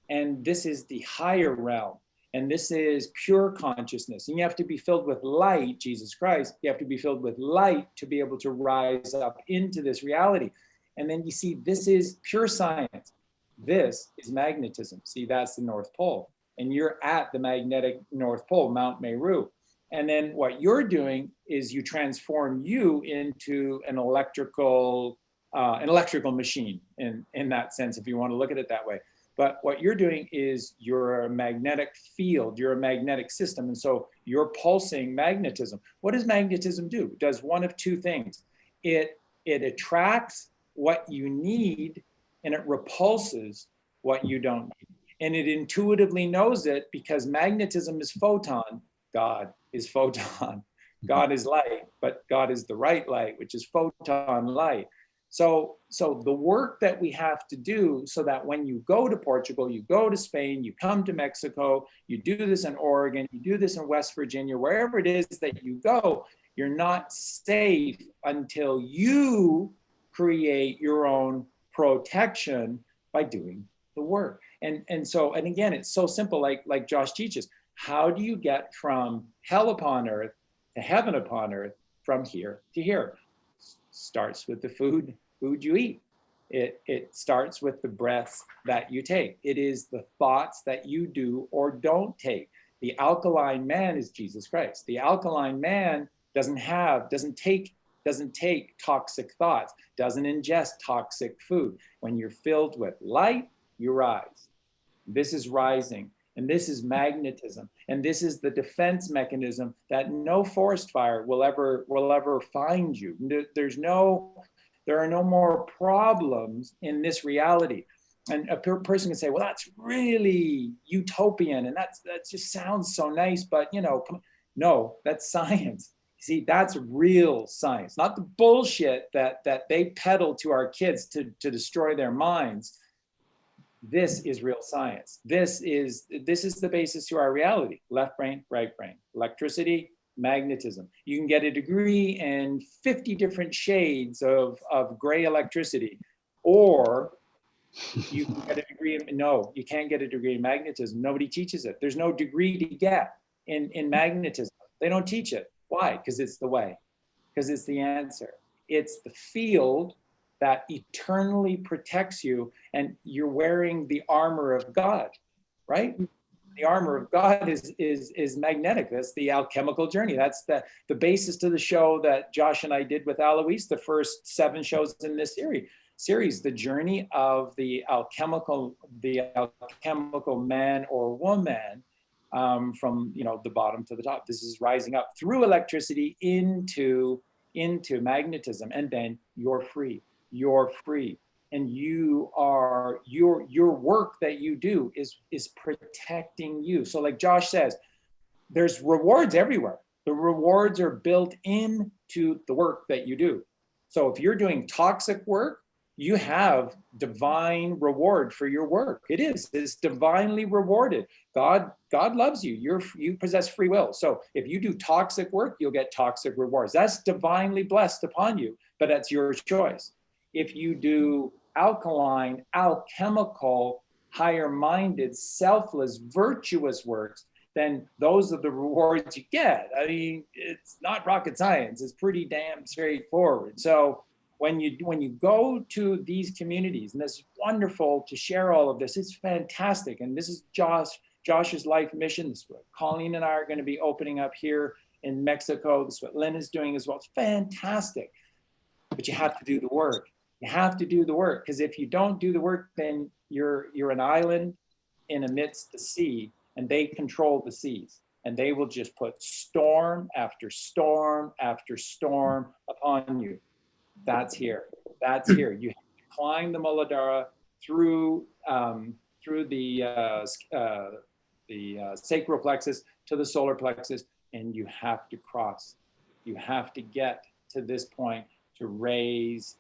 [SPEAKER 3] And this is the higher realm. And this is pure consciousness. And you have to be filled with light, Jesus Christ. You have to be filled with light to be able to rise up into this reality. And then you see, this is pure science. This is magnetism. See, that's the North Pole. And you're at the magnetic North Pole, Mount Meru. And then what you're doing is you transform you into an electrical machine in that sense, if you want to look at it that way. But what you're doing is you're a magnetic field, you're a magnetic system. And so you're pulsing magnetism. What does magnetism do? It does one of two things. It attracts what you need, and it repulses what you don't need. And it intuitively knows it, because magnetism is photon, God is photon. God is light, but God is the right light, which is photon light. So the work that we have to do, so that when you go to Portugal, you go to Spain, you come to Mexico, you do this in Oregon, you do this in West Virginia, wherever it is that you go, you're not safe until you create your own protection by doing the work. And again, it's so simple, like Josh teaches. How do you get from hell upon earth to heaven upon earth, from here to here? Starts with the food you eat. It starts with the breaths that you take. It is the thoughts that you do or don't take. The alkaline man is Jesus Christ. The alkaline man doesn't take toxic thoughts, doesn't ingest toxic food. When you're filled with light, you rise. This is rising, and this is magnetism, and this is the defense mechanism that no forest fire will ever find you. There are no more problems in this reality. And a person can say, well, that's really utopian, and that just sounds so nice, but you know, no, that's science. See, that's real science, not the bullshit that they peddle to our kids to destroy their minds. This is real science. This is the basis to our reality. Left brain, right brain, electricity, magnetism. You can get a degree in 50 different shades of gray electricity, or you can get a degree in, no, you can't get a degree in magnetism. Nobody teaches it. There's no degree to get in magnetism. They don't teach it. Why? Because it's the way, because it's the answer. It's the field that eternally protects you, and you're wearing the armor of God, right? The armor of God is magnetic. That's the alchemical journey. That's the basis to the show that Josh and I did with Aloise, the first 7 shows in this series, the journey of the alchemical man or woman, from the bottom to the top. This is rising up through electricity into magnetism, and then you're free. You're free. and you are your work that you do is protecting you. So like Josh says, there's rewards everywhere. The rewards are built into the work that you do. So if you're doing toxic work, you have divine reward for your work. It's divinely rewarded. God loves you. You possess free will. So if you do toxic work, you'll get toxic rewards. That's divinely blessed upon you, but that's your choice. If you do alkaline, alchemical, higher-minded, selfless, virtuous works, then those are the rewards you get. I mean, it's not rocket science. It's pretty damn straightforward. So when you go to these communities, and it's wonderful to share all of this, it's fantastic. And this is Josh's life mission. This is what Colleen and I are going to be opening up here in Mexico. This is what Lynn is doing as well. It's fantastic. But you have to do the work. You have to do the work, because if you don't do the work, then you're an island in amidst the sea, and they control the seas, and they will just put storm after storm after storm upon you. That's here. That's here. You have to climb the Muladhara through the sacral plexus to the solar plexus, and you have to cross. You have to get to this point to raise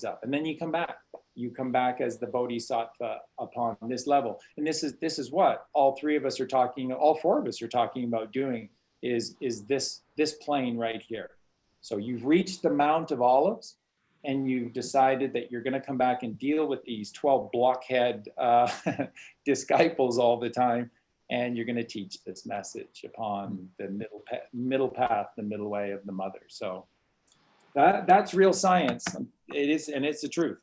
[SPEAKER 3] up, and then you come back. You come back as the Bodhisattva upon this level, and this is what all three of us are talking. All four of us are talking about doing is this plane right here. So you've reached the Mount of Olives, and you've decided that you're going to come back and deal with these 12 blockhead disciples all the time, and you're going to teach this message upon the middle path, the middle way of the mother. So that's real science. It is, and it's the truth.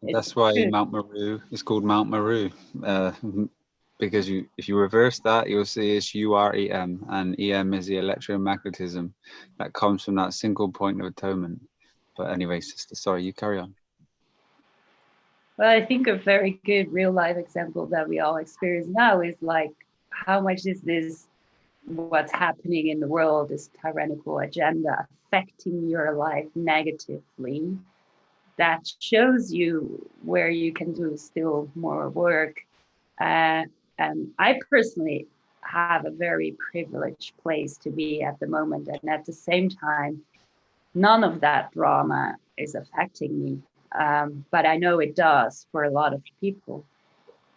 [SPEAKER 2] That's why Mount Meru is called Mount Meru, because if you reverse that, you'll see it's UREM, and EM is the electromagnetism that comes from that single point of atonement. But anyway, sister, sorry, you carry on.
[SPEAKER 4] Well, I think a very good real life example that we all experience now is like, how much is this, what's happening in the world, this tyrannical agenda affecting your life negatively? That shows you where you can do still more work. And I personally have a very privileged place to be at the moment. And at the same time, none of that drama is affecting me. But I know it does for a lot of people.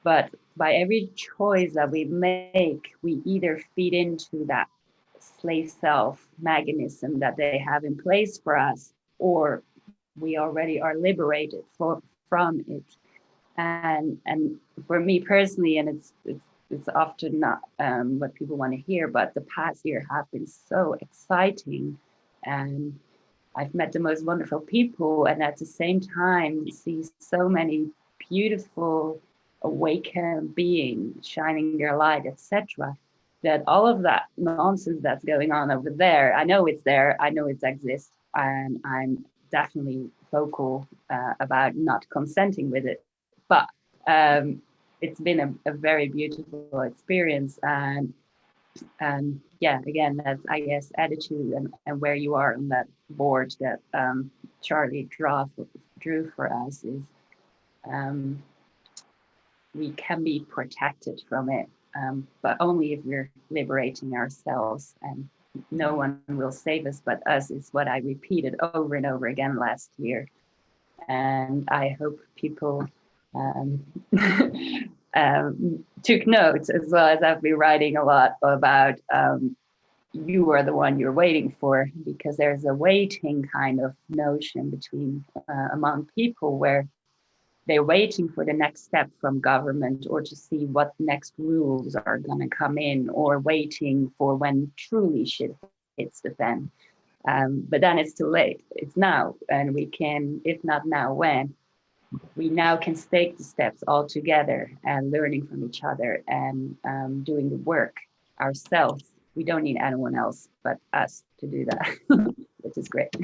[SPEAKER 4] But by every choice that we make, we either feed into that slave self mechanism that they have in place for us, or we already are liberated from it. And for me personally, and it's often not what people want to hear, but the past year have been so exciting, and I've met the most wonderful people, and at the same time see so many beautiful awakened beings shining their light, etc. That all of that nonsense that's going on over there, I know it's there, I know it exists, and I'm definitely vocal about not consenting with it. But it's been a very beautiful experience, and yeah, again, that's, I guess, attitude and where you are on that board that Charlie drew for us is we can be protected from it, but only if we're liberating ourselves, and no one will save us but us, is what I repeated over and over again last year. And I hope people took notes, as well as I've been writing a lot about you are the one you're waiting for, because there's a waiting kind of notion between among people where they're waiting for the next step from government, or to see what next rules are going to come in, or waiting for when truly shit hits the fan. But then it's too late. It's now, and we can, if not now, when? We now can take the steps all together and learning from each other and doing the work ourselves. We don't need anyone else but us to do that, which is great.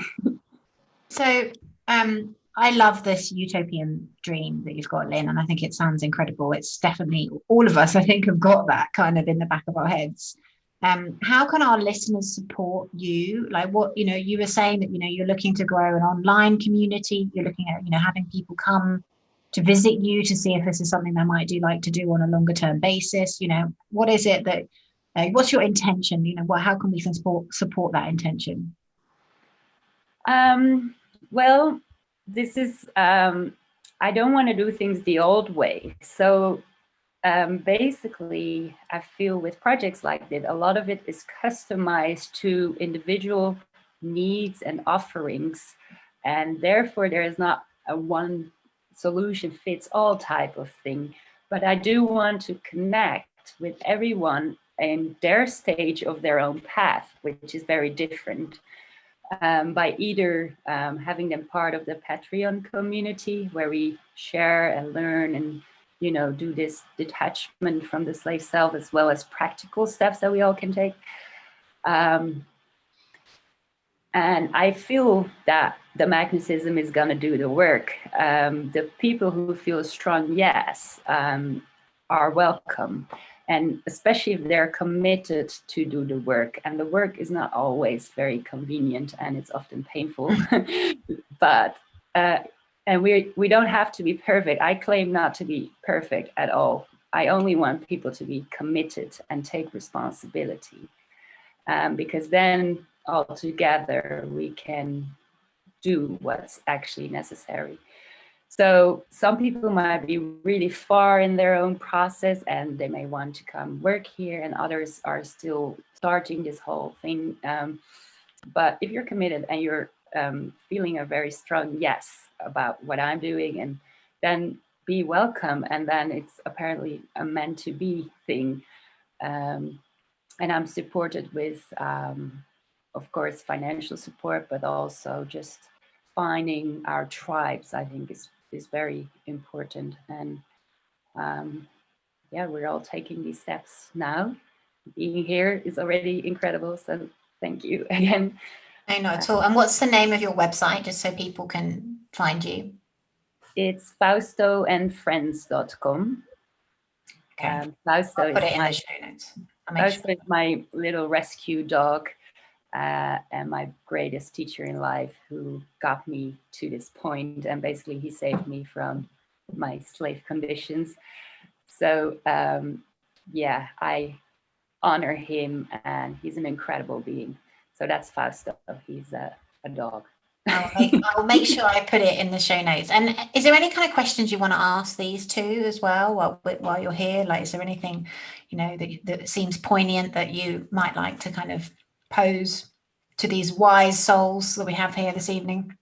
[SPEAKER 1] So I love this utopian dream that you've got, Lynn, and I think it sounds incredible. It's definitely, all of us, I think, have got that kind of in the back of our heads. How can our listeners support you? Like, what, you were saying that, you're looking to grow an online community, you're looking at, having people come visit you to see if this is something they might like to do on a longer term basis? You know, what is it that, what's your intention? You know, how can we support that intention?
[SPEAKER 4] Well, this is, I don't want to do things the old way. So basically, I feel with projects like this, a lot of it is customized to individual needs and offerings. And therefore, there is not a one solution fits all type of thing. But I do want to connect with everyone in their stage of their own path, which is very different. By either having them part of the Patreon community where we share and learn and, you know, do this detachment from the slave self, as well as practical steps that we all can take. And I feel that the magnetism is going to do the work. The people who feel a strong yes are welcome. And especially if they're committed to do the work. And the work is not always very convenient and it's often painful. But, and we don't have to be perfect. I claim not to be perfect at all. I only want people to be committed and take responsibility. Because then all together we can do what's actually necessary. So some people might be really far in their own process and they may want to come work here, and others are still starting this whole thing. But if you're committed and you're feeling a very strong yes about what I'm doing, and then be welcome. And then it's apparently a meant to be thing. And I'm supported with, of course, financial support, but also just finding our tribes, I think is very important. And yeah, we're all taking these steps now. Being here is already incredible. So thank you again.
[SPEAKER 1] No, not at all. And what's the name of your website, just so people can find you?
[SPEAKER 4] It's faustoandfriends.com.
[SPEAKER 1] Okay.
[SPEAKER 4] Fausto
[SPEAKER 1] I'll put it in
[SPEAKER 4] my,
[SPEAKER 1] the show notes.
[SPEAKER 4] Fausto is my little rescue dog. And my greatest teacher in life, who got me to this point, and basically he saved me from my slave conditions. So yeah, I honor him, and he's an incredible being. So that's Fausto. He's a dog.
[SPEAKER 1] I'll make sure I put it in the show notes. And is there any kind of questions you want to ask these two as well while you're here? Like, is there anything, you know, that seems poignant that you might like to kind of pose to these wise souls that we have here this evening?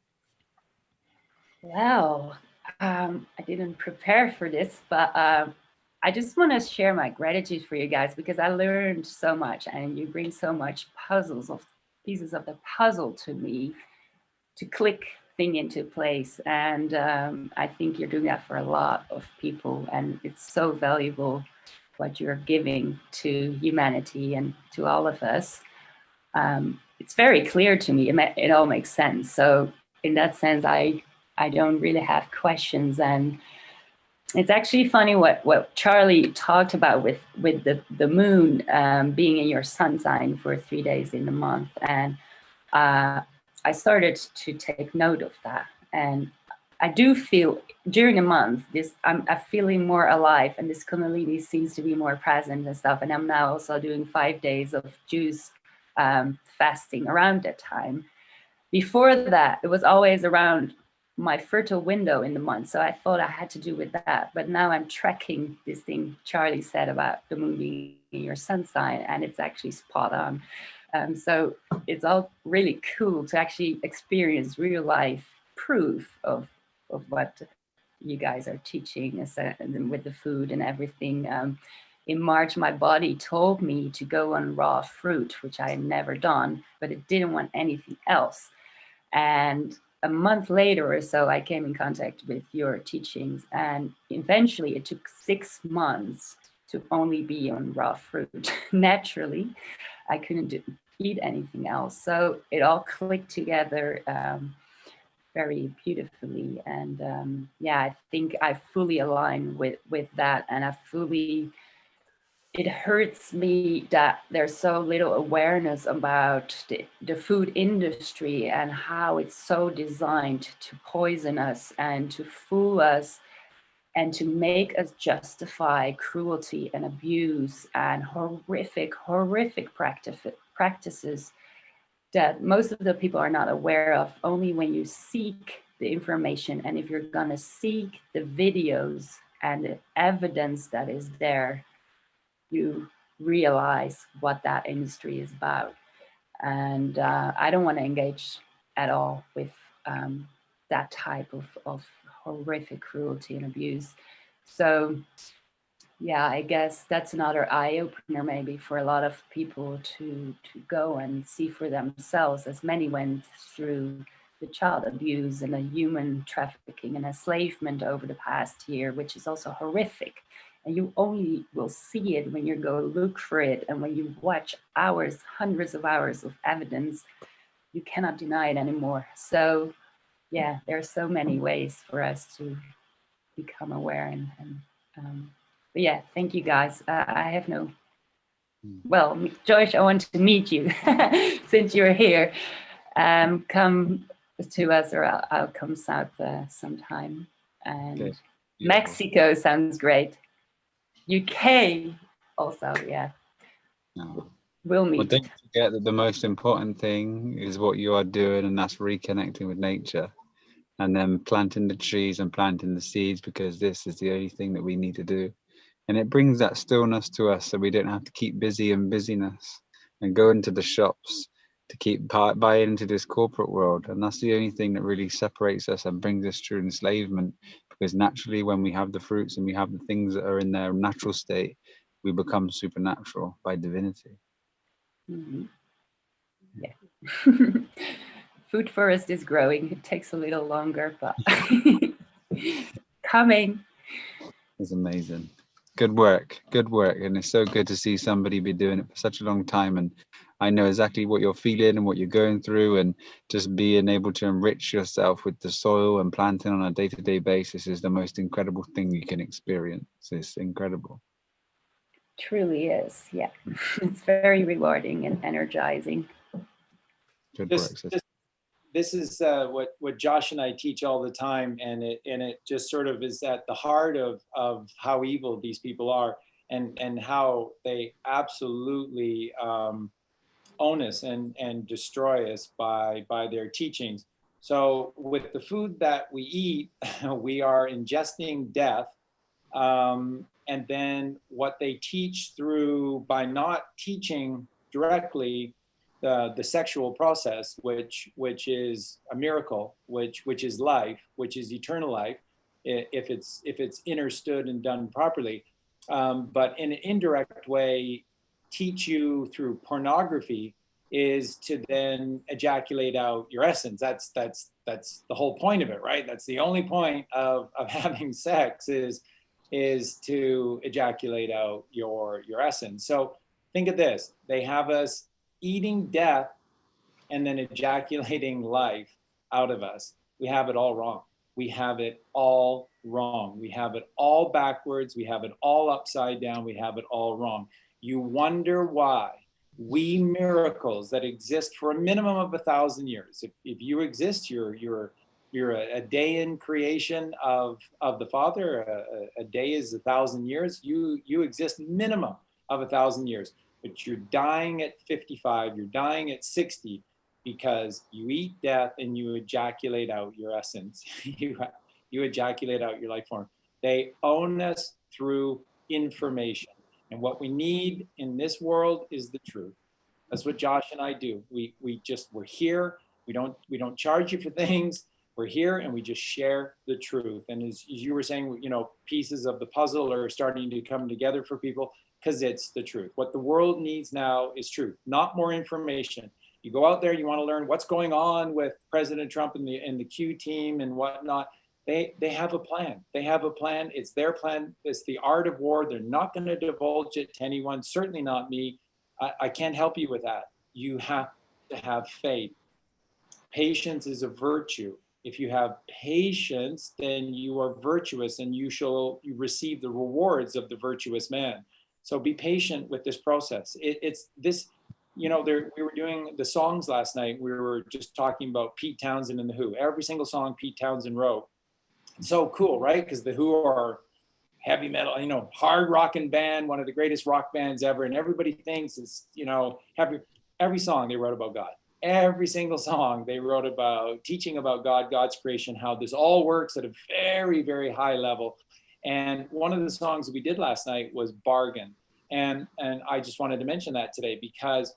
[SPEAKER 4] Well, I didn't prepare for this, but I just want to share my gratitude for you guys, because I learned so much, and you bring so much pieces of the puzzle to me to click thing into place. And I think you're doing that for a lot of people, and it's so valuable what you're giving to humanity and to all of us. It's very clear to me. It all makes sense. So in that sense, I don't really have questions. And it's actually funny what Charlie talked about with the moon being in your sun sign for 3 days in the month. And I started to take note of that. And I do feel during a month, I'm feeling more alive, and this Kundalini seems to be more present and stuff. And I'm now also doing 5 days of juice fasting around that time. Before that, it was always around my fertile window in the month. So I thought I had to do with that. But now I'm tracking this thing Charlie said about the moon being in your sun sign, and it's actually spot on. So it's all really cool to actually experience real life proof of what you guys are teaching with the food and everything. In March, my body told me to go on raw fruit, which I had never done, but it didn't want anything else. And a month later or so, I came in contact with your teachings, and eventually it took 6 months to only be on raw fruit. Naturally, I couldn't eat anything else. So it all clicked together very beautifully. And yeah, I think I fully align with that. And it hurts me that there's so little awareness about the food industry and how it's so designed to poison us and to fool us and to make us justify cruelty and abuse and horrific practices that most of the people are not aware of. Only when you seek the information, and if you're gonna seek the videos and the evidence that is there, you realize what that industry is about. And I don't want to engage at all with that type of horrific cruelty and abuse. So yeah, I guess that's another eye-opener maybe for a lot of people to go and see for themselves, as many went through the child abuse and the human trafficking and enslavement over the past year, which is also horrific. And you only will see it when you go look for it. And when you watch hours, hundreds of hours of evidence, you cannot deny it anymore. So yeah, there are so many ways for us to become aware but yeah, thank you guys. I have no, well, Joyce, I want to meet you since you're here. Come to us, or I'll come south sometime. And
[SPEAKER 2] Okay.
[SPEAKER 4] Mexico sounds great. UK also, yeah.
[SPEAKER 2] No.
[SPEAKER 4] We'll meet.
[SPEAKER 2] Well, don't forget that the most important thing is what you are doing, and that's reconnecting with nature, and then planting the trees and planting the seeds, because this is the only thing that we need to do. And it brings that stillness to us, so we don't have to keep busy and busyness and go into the shops to keep buying into this corporate world. And that's the only thing that really separates us and brings us through enslavement, because naturally when we have the fruits and we have the things that are in their natural state, we become supernatural by divinity.
[SPEAKER 4] Mm-hmm. Yeah. Food forest is growing. It takes a little longer, but coming.
[SPEAKER 2] It's amazing. Good work. And it's so good to see somebody be doing it for such a long time. And I know exactly what you're feeling and what you're going through, and just being able to enrich yourself with the soil and planting on a day-to-day basis is the most incredible thing you can experience. It's incredible.
[SPEAKER 4] Truly is. Yeah. It's very rewarding and energizing.
[SPEAKER 2] Good work.
[SPEAKER 3] This is what Josh and I teach all the time, and it just sort of is at the heart of how evil these people are, and how they absolutely own us and destroy us by their teachings. So with the food that we eat, we are ingesting death, and then what they teach through, by not teaching directly the sexual process, which is a miracle, which is life, which is eternal life, if it's understood and done properly, but in an indirect way, teach you through pornography is to then ejaculate out your essence. That's the whole point of it, right? That's the only point of having sex is to ejaculate out your essence. So think of this: they have us eating death and then ejaculating life out of us. We have it all wrong. We have it all wrong. We have it all backwards. We have it all upside down. We have it all wrong. You wonder why we miracles that exist for a minimum of 1,000 years. If you exist, you're a day in creation of the Father. A day is 1,000 years. You exist minimum of 1,000 years, but you're dying at 55. You're dying at 60 because you eat death and you ejaculate out your essence. You ejaculate out your life form. They own us through information. And what we need in this world is the truth. That's what Josh and I do. We're here. We don't charge you for things. We're here and we just share the truth. And as you were saying, pieces of the puzzle are starting to come together for people because it's the truth. What the world needs now is truth, not more information. You go out there, you want to learn what's going on with President Trump and the Q team and whatnot. They have a plan. They have a plan. It's their plan. It's the art of war. They're not going to divulge it to anyone, certainly not me. I can't help you with that. You have to have faith. Patience is a virtue. If you have patience, then you are virtuous and you receive the rewards of the virtuous man. So be patient with this process. It's this, we were doing the songs last night. We were just talking about Pete Townsend and the Who. Every single song Pete Townsend wrote It's so cool, right? Because the Who are heavy metal, you know, hard rocking band, one of the greatest rock bands ever, and everybody thinks it's, you know, every song they wrote about God. Every single song they wrote about teaching about God, God's creation, how this all works at a very, very high level. And one of the songs that we did last night was Bargain. And I just wanted to mention that today because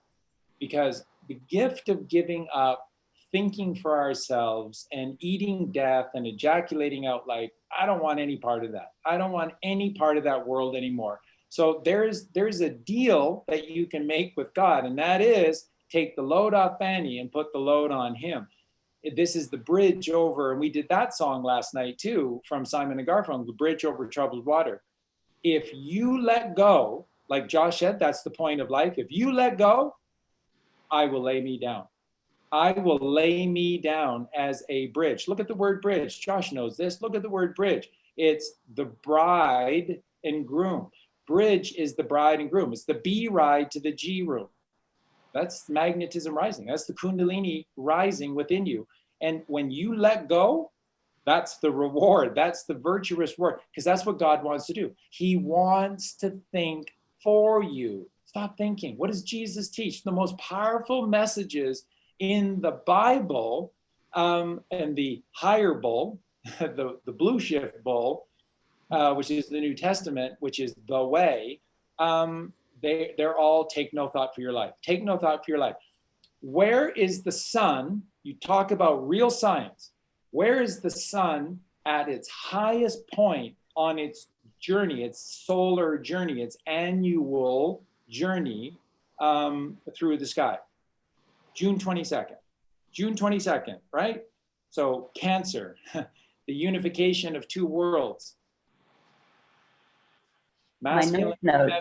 [SPEAKER 3] the gift of giving up, thinking for ourselves and eating death and ejaculating out life, I don't want any part of that. I don't want any part of that world anymore. So there's a deal that you can make with God, and that is take the load off Fanny and put the load on him. This is the bridge over, and we did that song last night too from Simon and Garfunkel, the bridge over troubled water. If you let go, like Josh said, that's the point of life. If you let go, I will lay me down. I will lay me down as a bridge. Look at the word bridge. Josh knows this. Look at the word bridge. It's the bride and groom. Bridge is the bride and groom. It's the B ride to the G room. That's magnetism rising. That's the Kundalini rising within you. And when you let go, that's the reward. That's the virtuous work, because that's what God wants to do. He wants to think for you. Stop thinking. What does Jesus teach? The most powerful messages in the Bible and the higher bowl, the blue shift bowl, which is the New Testament, which is the way, they're all take no thought for your life. Take no thought for your life. Where is the sun? You talk about real science. Where is the sun at its highest point on its journey, its solar journey, its annual journey through the sky? June 22nd. June 22nd, right? So Cancer, the unification of two worlds. Masculine, feminine,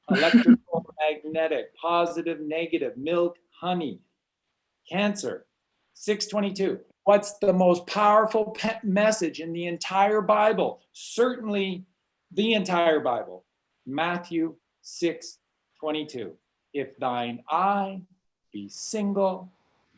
[SPEAKER 3] electrical, magnetic, positive, negative, milk, honey. Cancer, 622. What's the most powerful message in the entire Bible? Certainly the entire Bible. Matthew 6:22. If thine eye be single,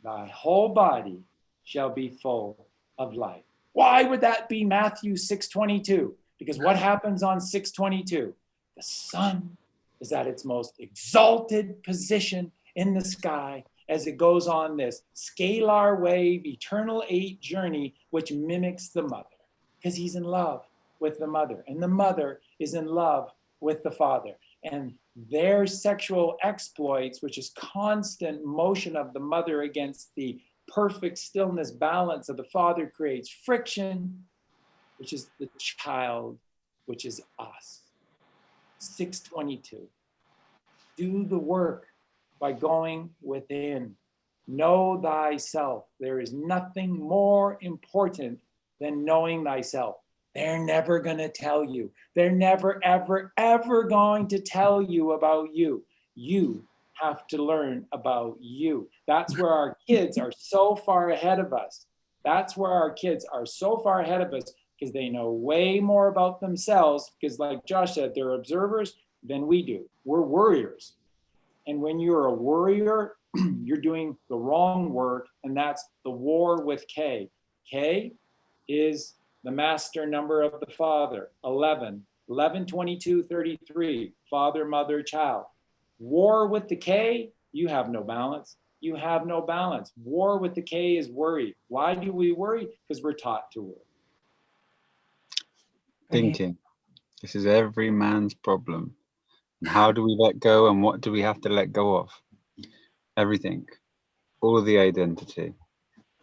[SPEAKER 3] thy whole body shall be full of light. Why would that be Matthew 6:22? Because what happens on 6:22? The sun is at its most exalted position in the sky as it goes on this scalar wave, eternal 8 journey, which mimics the mother, because he's in love with the mother, and the mother is in love with the father. And their sexual exploits, which is constant motion of the mother against the perfect stillness balance of the father, creates friction, which is the child, which is us. 622. Do the work by going within. Know thyself. There is nothing more important than knowing thyself. They're never going to tell you. They're never, ever, ever going to tell you about you. You have to learn about you. That's where our kids are so far ahead of us. That's where our kids are so far ahead of us, because they know way more about themselves, because like Josh said, they're observers than we do. We're worriers. And when you're a worrier, you're doing the wrong work, and that's the war with K. K is the master number of the father, 11, 11, 22, 33, father, mother, child. War with the K, you have no balance. You have no balance. War with the K is worry. Why do we worry? Because we're taught to worry.
[SPEAKER 2] Thinking. This is every man's problem. And how do we let go, and what do we have to let go of? Everything. All of the identity.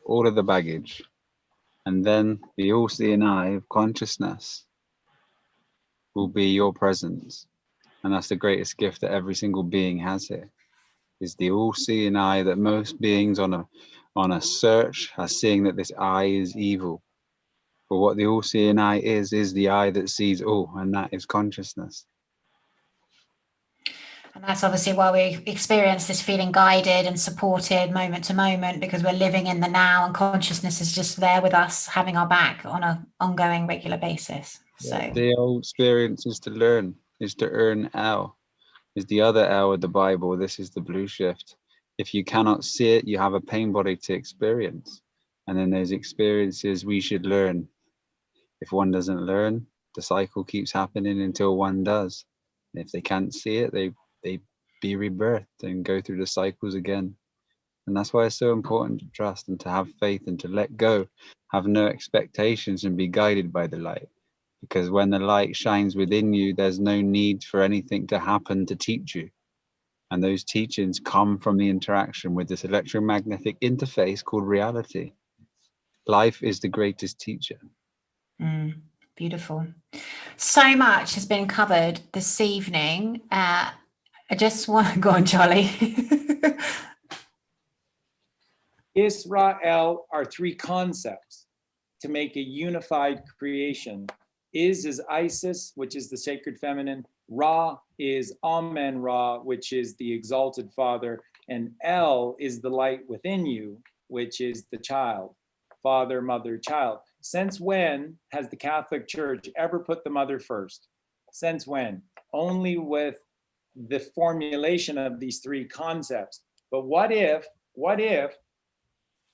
[SPEAKER 2] All of the baggage. And then the all-seeing eye of consciousness will be your presence. And that's the greatest gift that every single being has here, is the all-seeing eye that most beings on a search are seeing that this eye is evil. But what the all-seeing eye is the eye that sees all, and that is consciousness.
[SPEAKER 1] And that's obviously why we experience this feeling guided and supported moment to moment, because we're living in the now, and consciousness is just there with us, having our back on an ongoing, regular basis. So
[SPEAKER 2] the old experience is to learn, is to earn L, is the other L of the Bible. This is the blue shift. If you cannot see it, you have a pain body to experience. And then there's experiences we should learn. If one doesn't learn, the cycle keeps happening until one does. And if they can't see it, they be rebirthed and go through the cycles again. And that's why it's so important to trust and to have faith and to let go, have no expectations and be guided by the light. Because when the light shines within you, there's no need for anything to happen to teach you. And those teachings come from the interaction with this electromagnetic interface called reality. Life is the greatest teacher.
[SPEAKER 1] Beautiful. So much has been covered this evening. I just want to go on, Charlie.
[SPEAKER 3] Israel are three concepts to make a unified creation. Is Isis, which is the sacred feminine. Ra is Amen Ra, which is the exalted father. And El is the light within you, which is the child. Father, mother, child. Since when has the Catholic Church ever put the mother first? Since when? Only with the formulation of these three concepts. But what if,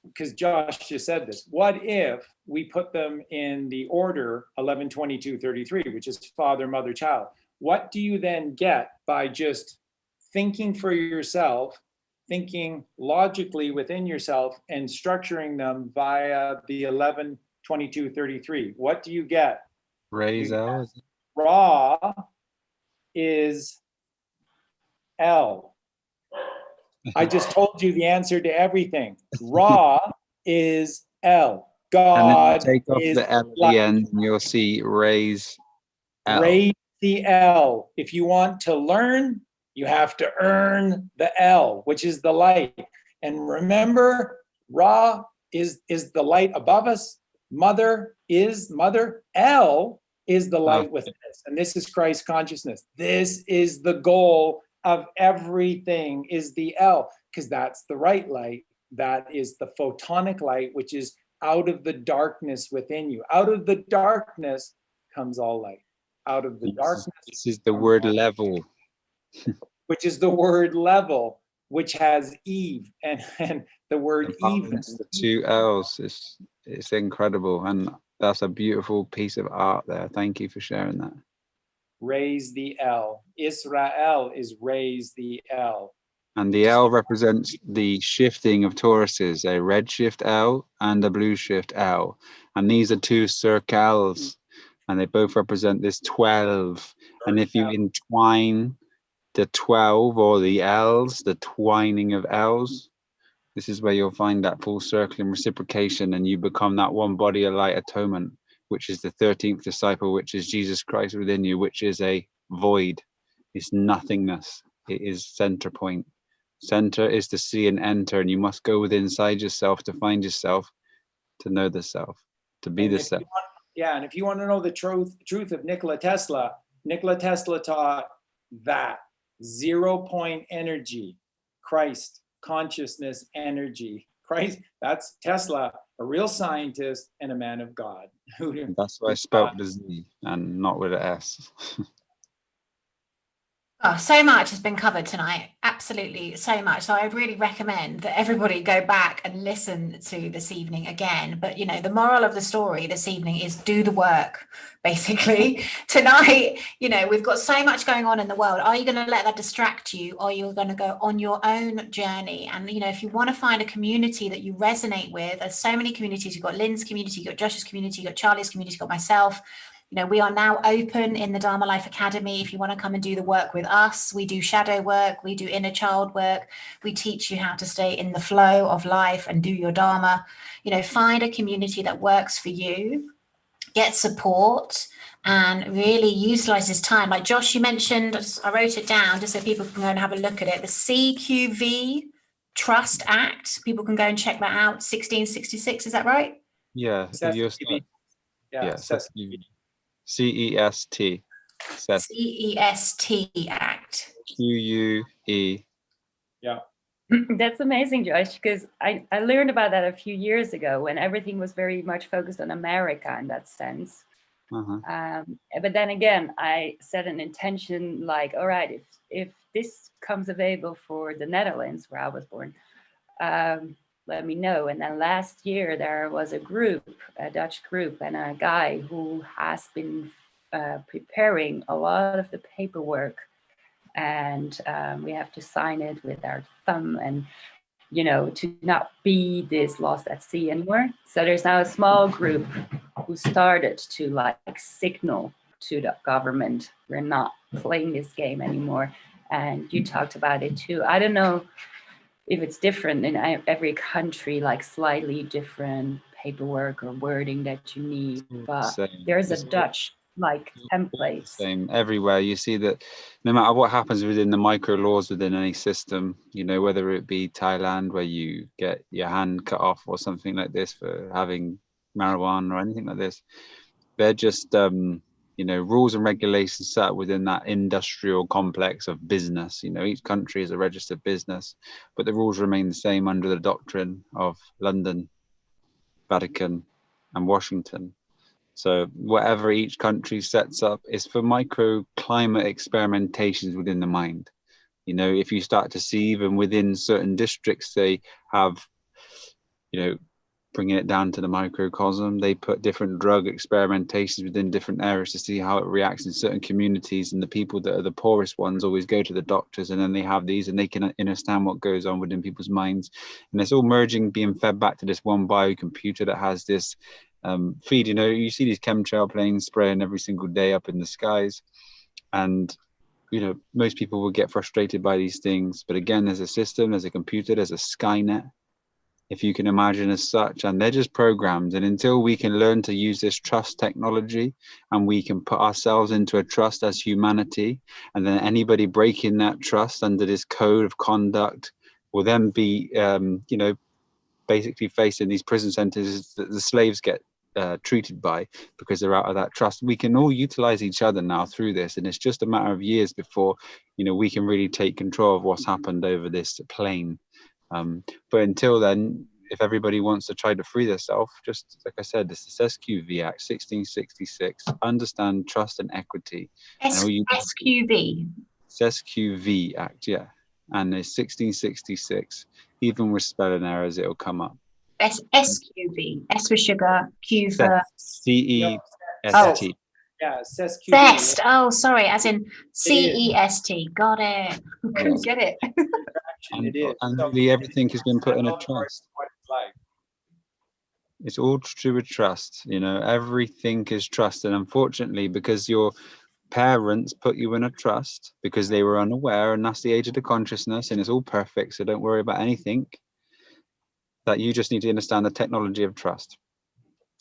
[SPEAKER 3] because Josh just said this, what if we put them in the order 11, 22, 33, which is father, mother, child? What do you then get by just thinking for yourself, thinking logically within yourself and structuring them via the 11, 22, 33? What do you get?
[SPEAKER 2] Raise out.
[SPEAKER 3] Ra is L. I just told you the answer to everything. Ra is L. God
[SPEAKER 2] take off
[SPEAKER 3] is
[SPEAKER 2] the L at
[SPEAKER 3] light.
[SPEAKER 2] the end, and you'll see raise L.
[SPEAKER 3] Raise the L. If you want to learn, you have to earn the L, which is the light. And remember, Ra is the light above us. Mother is mother. L is the light within us. And this is Christ consciousness. This is the goal of everything, is the L, because that's the right light. That is the photonic light, which is out of the darkness within you. Out of the darkness comes all light. Out of the darkness.
[SPEAKER 2] This is the word level.
[SPEAKER 3] Which is the word level, which has Eve and the word even.
[SPEAKER 2] The two L's. It's incredible. And that's a beautiful piece of art there. Thank you for sharing that.
[SPEAKER 3] Raise the L. Israel is raise the L.
[SPEAKER 2] And the L represents the shifting of Tauruses, a red shift L and a blue shift L. And these are two circles, and they both represent this 12. And if you entwine the 12 or the L's, the twining of L's, this is where you'll find that full circle and reciprocation, and you become that one body of light atonement, which is the 13th disciple, which is Jesus Christ within you, which is a void. It's nothingness. It is center point. Center is to see and enter, and you must go within inside yourself to find yourself, to know the self, to be the self.
[SPEAKER 3] And if you want to know the truth of Nikola Tesla taught that 0 point energy, Christ consciousness energy. Christ, that's Tesla, a real scientist and a man of God.
[SPEAKER 2] That's why I spelled with a Z and not with an S.
[SPEAKER 1] Oh, so much has been covered tonight. Absolutely so much. So I really recommend that everybody go back and listen to this evening again. But, you know, the moral of the story this evening is do the work, basically. Tonight, you know, we've got so much going on in the world. Are you going to let that distract you, or are you going to go on your own journey? And, you know, if you want to find a community that you resonate with, there's so many communities. You've got Lynn's community, you've got Josh's community, you've got Charlie's community, you've got myself. You know, we are now open in the Dharma Life Academy. If you want to come and do the work with us, we do shadow work, we do inner child work. We teach you how to stay in the flow of life and do your Dharma. You know, find a community that works for you, get support, and really utilize this time. Like Josh, you mentioned, I wrote it down just so people can go and have a look at it. The CQV Trust Act. People can go and check that out. 1666, is that right?
[SPEAKER 2] Yeah.
[SPEAKER 3] CEST.
[SPEAKER 2] CEST.
[SPEAKER 1] CEST Act.
[SPEAKER 2] QUE.
[SPEAKER 3] Yeah.
[SPEAKER 4] That's amazing, Josh, because I learned about that a few years ago when everything was very much focused on America in that sense. But then again, I set an intention like, all right, if this comes available for the Netherlands, where I was born, let me know. And then last year there was a group, a Dutch group, and a guy who has been preparing a lot of the paperwork, and we have to sign it with our thumb, and to not be this lost at sea anymore. So there's now a small group who started to like signal to the government, we're not playing this game anymore. And you talked about it too. I don't know if it's different in every country, like slightly different paperwork or wording that you need, but there's a Dutch like template.
[SPEAKER 2] Same everywhere. You see that no matter what happens within the micro laws within any system, whether it be Thailand where you get your hand cut off or something like this for having marijuana or anything like this, they're just rules and regulations set within that industrial complex of business. Each country is a registered business, but the rules remain the same under the doctrine of London, Vatican, and Washington. So whatever each country sets up is for microclimate experimentations within the mind. If you start to see even within certain districts, they have, bringing it down to the microcosm, they put different drug experimentations within different areas to see how it reacts in certain communities. And the people that are the poorest ones always go to the doctors, and then they have these and they can understand what goes on within people's minds. And it's all merging, being fed back to this one biocomputer that has this feed. You see these chemtrail planes spraying every single day up in the skies, and most people will get frustrated by these things, but again, there's a system, there's a computer, there's a Skynet, if you can imagine, as such, and they're just programs. And until we can learn to use this trust technology and we can put ourselves into a trust as humanity, and then anybody breaking that trust under this code of conduct will then be basically facing these prison sentences that the slaves get treated by, because they're out of that trust. We can all utilize each other now through this, and it's just a matter of years before we can really take control of what's happened over this plane. But until then, if everybody wants to try to free themselves, just like I said, this is SQV Act 1666, understand trust and equity.
[SPEAKER 1] SQV?
[SPEAKER 2] SQV Act, yeah. And it's 1666. Even with spelling errors, it'll come up.
[SPEAKER 1] SQV. S for sugar, Q for
[SPEAKER 2] CEST.
[SPEAKER 3] Yeah, CEST.
[SPEAKER 1] CEST. Oh, sorry, as in CEST. Got it. Couldn't get it.
[SPEAKER 2] And really everything has been put in a trust. It's all to do with trust. Everything is trust. And unfortunately, because your parents put you in a trust because they were unaware, and that's the age of the consciousness, and it's all perfect, so don't worry about anything, that you just need to understand the technology of trust.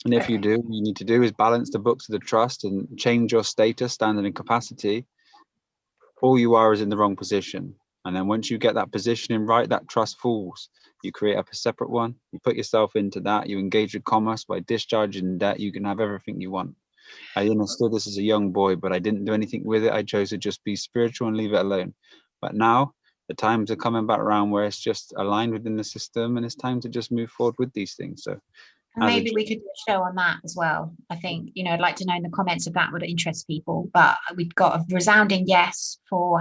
[SPEAKER 2] And if you do, what you need to do is balance the books of the trust and change your status, standing, and capacity. All you are is in the wrong position. And then once you get that positioning right, that trust falls. You create up a separate one, you put yourself into that, you engage with commerce by discharging debt, you can have everything you want. I understood this as a young boy, but I didn't do anything with it. I chose to just be spiritual and leave it alone. But now the times are coming back around where it's just aligned within the system, and it's time to just move forward with these things. So
[SPEAKER 1] maybe we could do a show on that as well. I think, I'd like to know in the comments if that would interest people, but we've got a resounding yes for,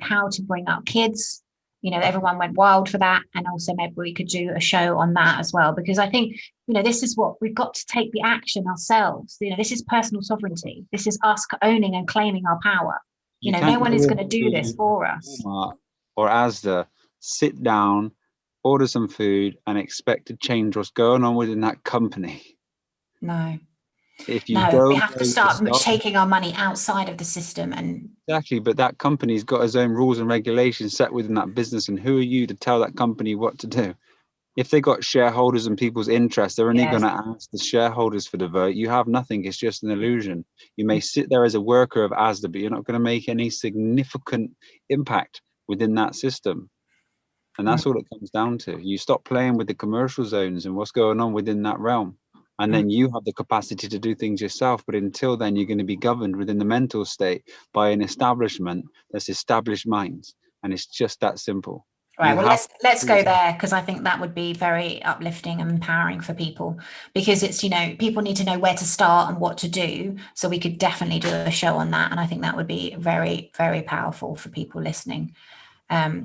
[SPEAKER 1] how to bring up kids. Everyone went wild for that. And also maybe we could do a show on that as well, because I think, this is what we've got to take the action ourselves. This is personal sovereignty. This is us owning and claiming our power. No one is going to do this for us.
[SPEAKER 2] Or ASDA, sit down, order some food, and expect to change what's going on within that company.
[SPEAKER 1] No.
[SPEAKER 2] If you
[SPEAKER 1] we have to start taking our money outside of the system. And
[SPEAKER 2] exactly, but that company's got its own rules and regulations set within that business, and who are you to tell that company what to do? If they got shareholders and people's interests, they're only going to ask the shareholders for the vote. You have nothing. It's just an illusion. You may sit there as a worker of ASDA, but you're not going to make any significant impact within that system. And that's all it comes down to. You stop playing with the commercial zones and what's going on within that realm. And then you have the capacity to do things yourself. But until then, you're going to be governed within the mental state by an establishment that's established minds. And it's just that simple.
[SPEAKER 1] Right. Well, let's go there, because I think that would be very uplifting and empowering for people, because it's, people need to know where to start and what to do. So we could definitely do a show on that. And I think that would be very, very powerful for people listening.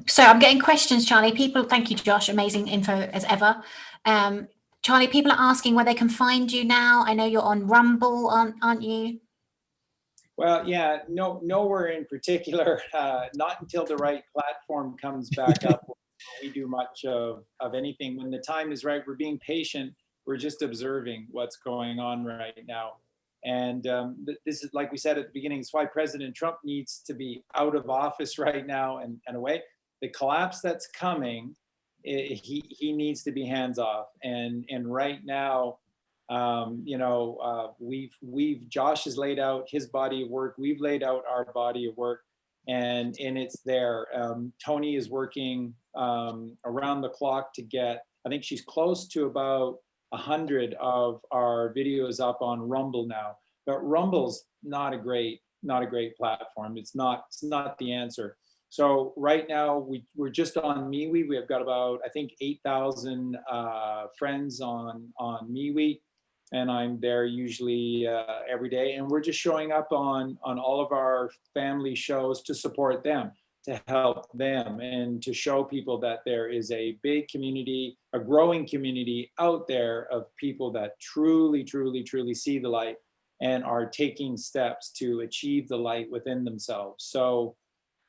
[SPEAKER 1] So I'm getting questions, Charlie. People, thank you, Josh. Amazing info as ever. Charlie, people are asking where they can find you now. I know you're on Rumble, aren't you?
[SPEAKER 3] Well, yeah, nowhere in particular. Not until the right platform comes back up will we do much of anything. When the time is right, we're being patient. We're just observing what's going on right now. And this is, like we said at the beginning, it's why President Trump needs to be out of office right now and away. The collapse that's coming, he needs to be hands off. And right now, Josh has laid out his body of work. We've laid out our body of work, and it's there. Tony is working around the clock to get, I think she's close to about 100 of our videos up on Rumble now, but Rumble's not a great platform. It's not the answer. So right now we're just on MeWe. We have got about, I think, 8,000 friends on MeWe, and I'm there usually every day. And we're just showing up on all of our family shows to support them, to help them, and to show people that there is a big community, a growing community out there of people that truly, truly, truly see the light and are taking steps to achieve the light within themselves. So,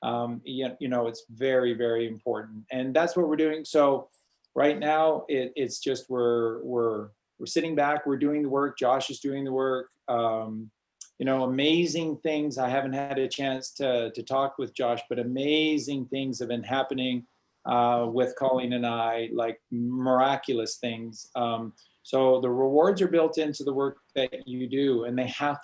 [SPEAKER 3] it's very, very important. And that's what we're doing. So right now it's just, we're sitting back, we're doing the work. Josh is doing the work. Amazing things. I haven't had a chance to talk with Josh, but amazing things have been happening with Colleen and I, like miraculous things. So the rewards are built into the work that you do, and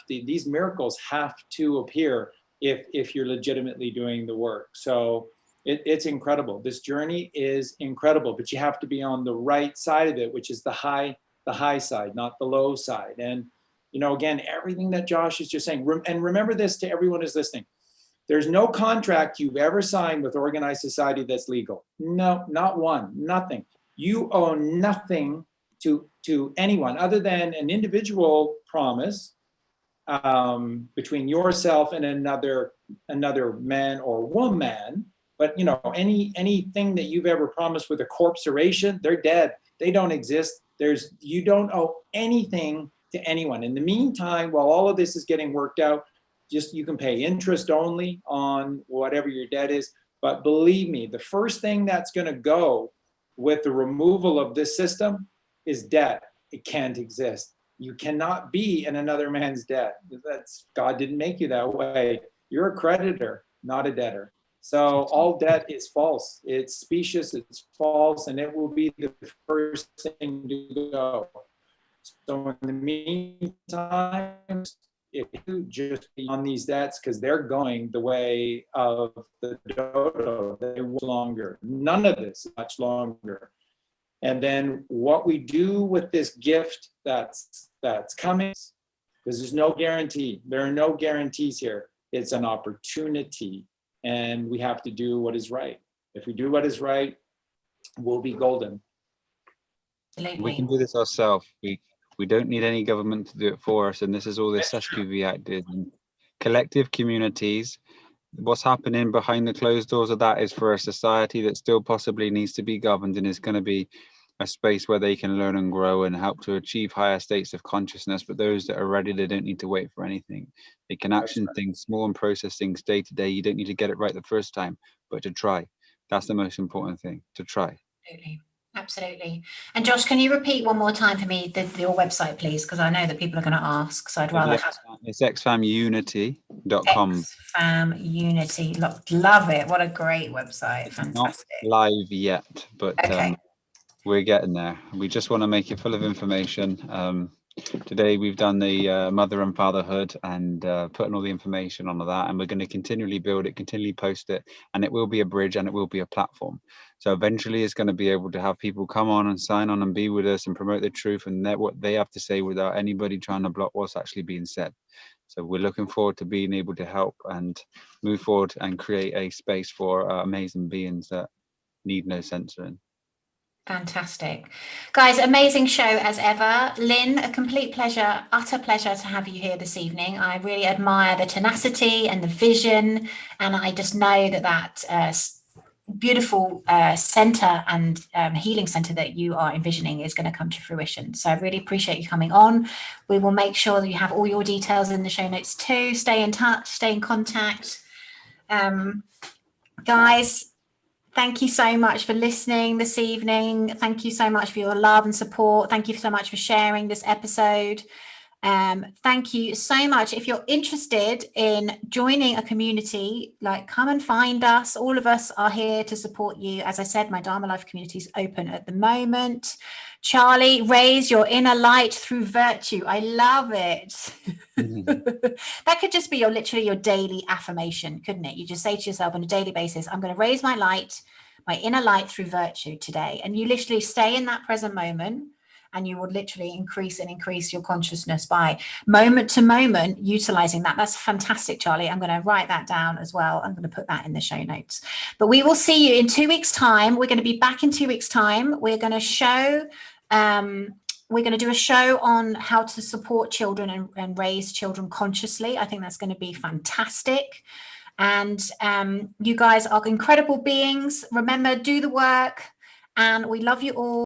[SPEAKER 3] these miracles have to appear if you're legitimately doing the work. So it's incredible. This journey is incredible, but you have to be on the right side of it, which is the high side, not the low side. And again, everything that Josh is just saying, and remember this to everyone who's listening, there's no contract you've ever signed with organized society that's legal. No, not one, nothing. You owe nothing to anyone other than an individual promise between yourself and another man or woman. But anything that you've ever promised with a corporation, they're dead. They don't exist. You don't owe anything to anyone. In the meantime, while all of this is getting worked out, you can pay interest only on whatever your debt is. But believe me, the first thing that's going to go with the removal of this system is debt. It can't exist. You cannot be in another man's debt. God didn't make you that way. You're a creditor, not a debtor. So all debt is false. It's specious, it's false, and it will be the first thing to go. So in the meantime, if you just be on these debts, because they're going the way of the dodo, they will longer. None of this much longer. And then what we do with this gift that's coming, because there's no guarantee. There are no guarantees here. It's an opportunity, and we have to do what is right. If we do what is right, we'll be golden.
[SPEAKER 2] We can do this ourselves. We don't need any government to do it for us, and this is all the SQV Act is. And collective communities, what's happening behind the closed doors of that is for a society that still possibly needs to be governed, and is going to be a space where they can learn and grow and help to achieve higher states of consciousness. But those that are ready, they don't need to wait for anything. They can action things, small and process things day to day. You don't need to get it right the first time, but to try. That's the most important thing, to try.
[SPEAKER 1] Absolutely. And Josh, can you repeat one more time for me your website, please? Because I know that people are going to ask, so I'd rather have...
[SPEAKER 2] It's xfamunity.com.
[SPEAKER 1] Xfamunity. Love it. What a great website. Fantastic.
[SPEAKER 2] Not live yet, but
[SPEAKER 1] okay.
[SPEAKER 2] We're getting there. We just want to make it full of information. Today we've done the mother and fatherhood and putting all the information onto that, and we're going to continually build it, continually post it, and it will be a bridge and it will be a platform. So eventually it's going to be able to have people come on and sign on and be with us and promote the truth and what they have to say without anybody trying to block what's actually being said. So we're looking forward to being able to help and move forward and create a space for amazing beings that need no censoring.
[SPEAKER 1] Fantastic. Guys, amazing show as ever. Lynn, a complete pleasure, utter pleasure to have you here this evening. I really admire the tenacity and the vision, and I just know that beautiful center and healing center that you are envisioning is going to come to fruition. So I really appreciate you coming on. We will make sure that you have all your details in the show notes too. Stay in touch, stay in contact. Guys, thank you so much for listening this evening. Thank you so much for your love and support. Thank you so much for sharing this episode. Thank you so much. If you're interested in joining a community, like, come and find us. All of us are here to support you. As I said, my Dharma Life community is open at the moment. Charlie, raise your inner light through virtue. I love it. That could just be literally your daily affirmation, couldn't it? You just say to yourself on a daily basis, I'm going to raise my light, my inner light through virtue today. And you literally stay in that present moment, and you will literally increase your consciousness by moment to moment utilizing that. That's fantastic, Charlie. I'm going to write that down as well. I'm going to put that in the show notes. But we will see you in 2 weeks' time. We're going to be back in 2 weeks' time. We're going to show, we're going to do a show on how to support children and raise children consciously. I think that's going to be fantastic. And you guys are incredible beings. Remember, do the work, and we love you all.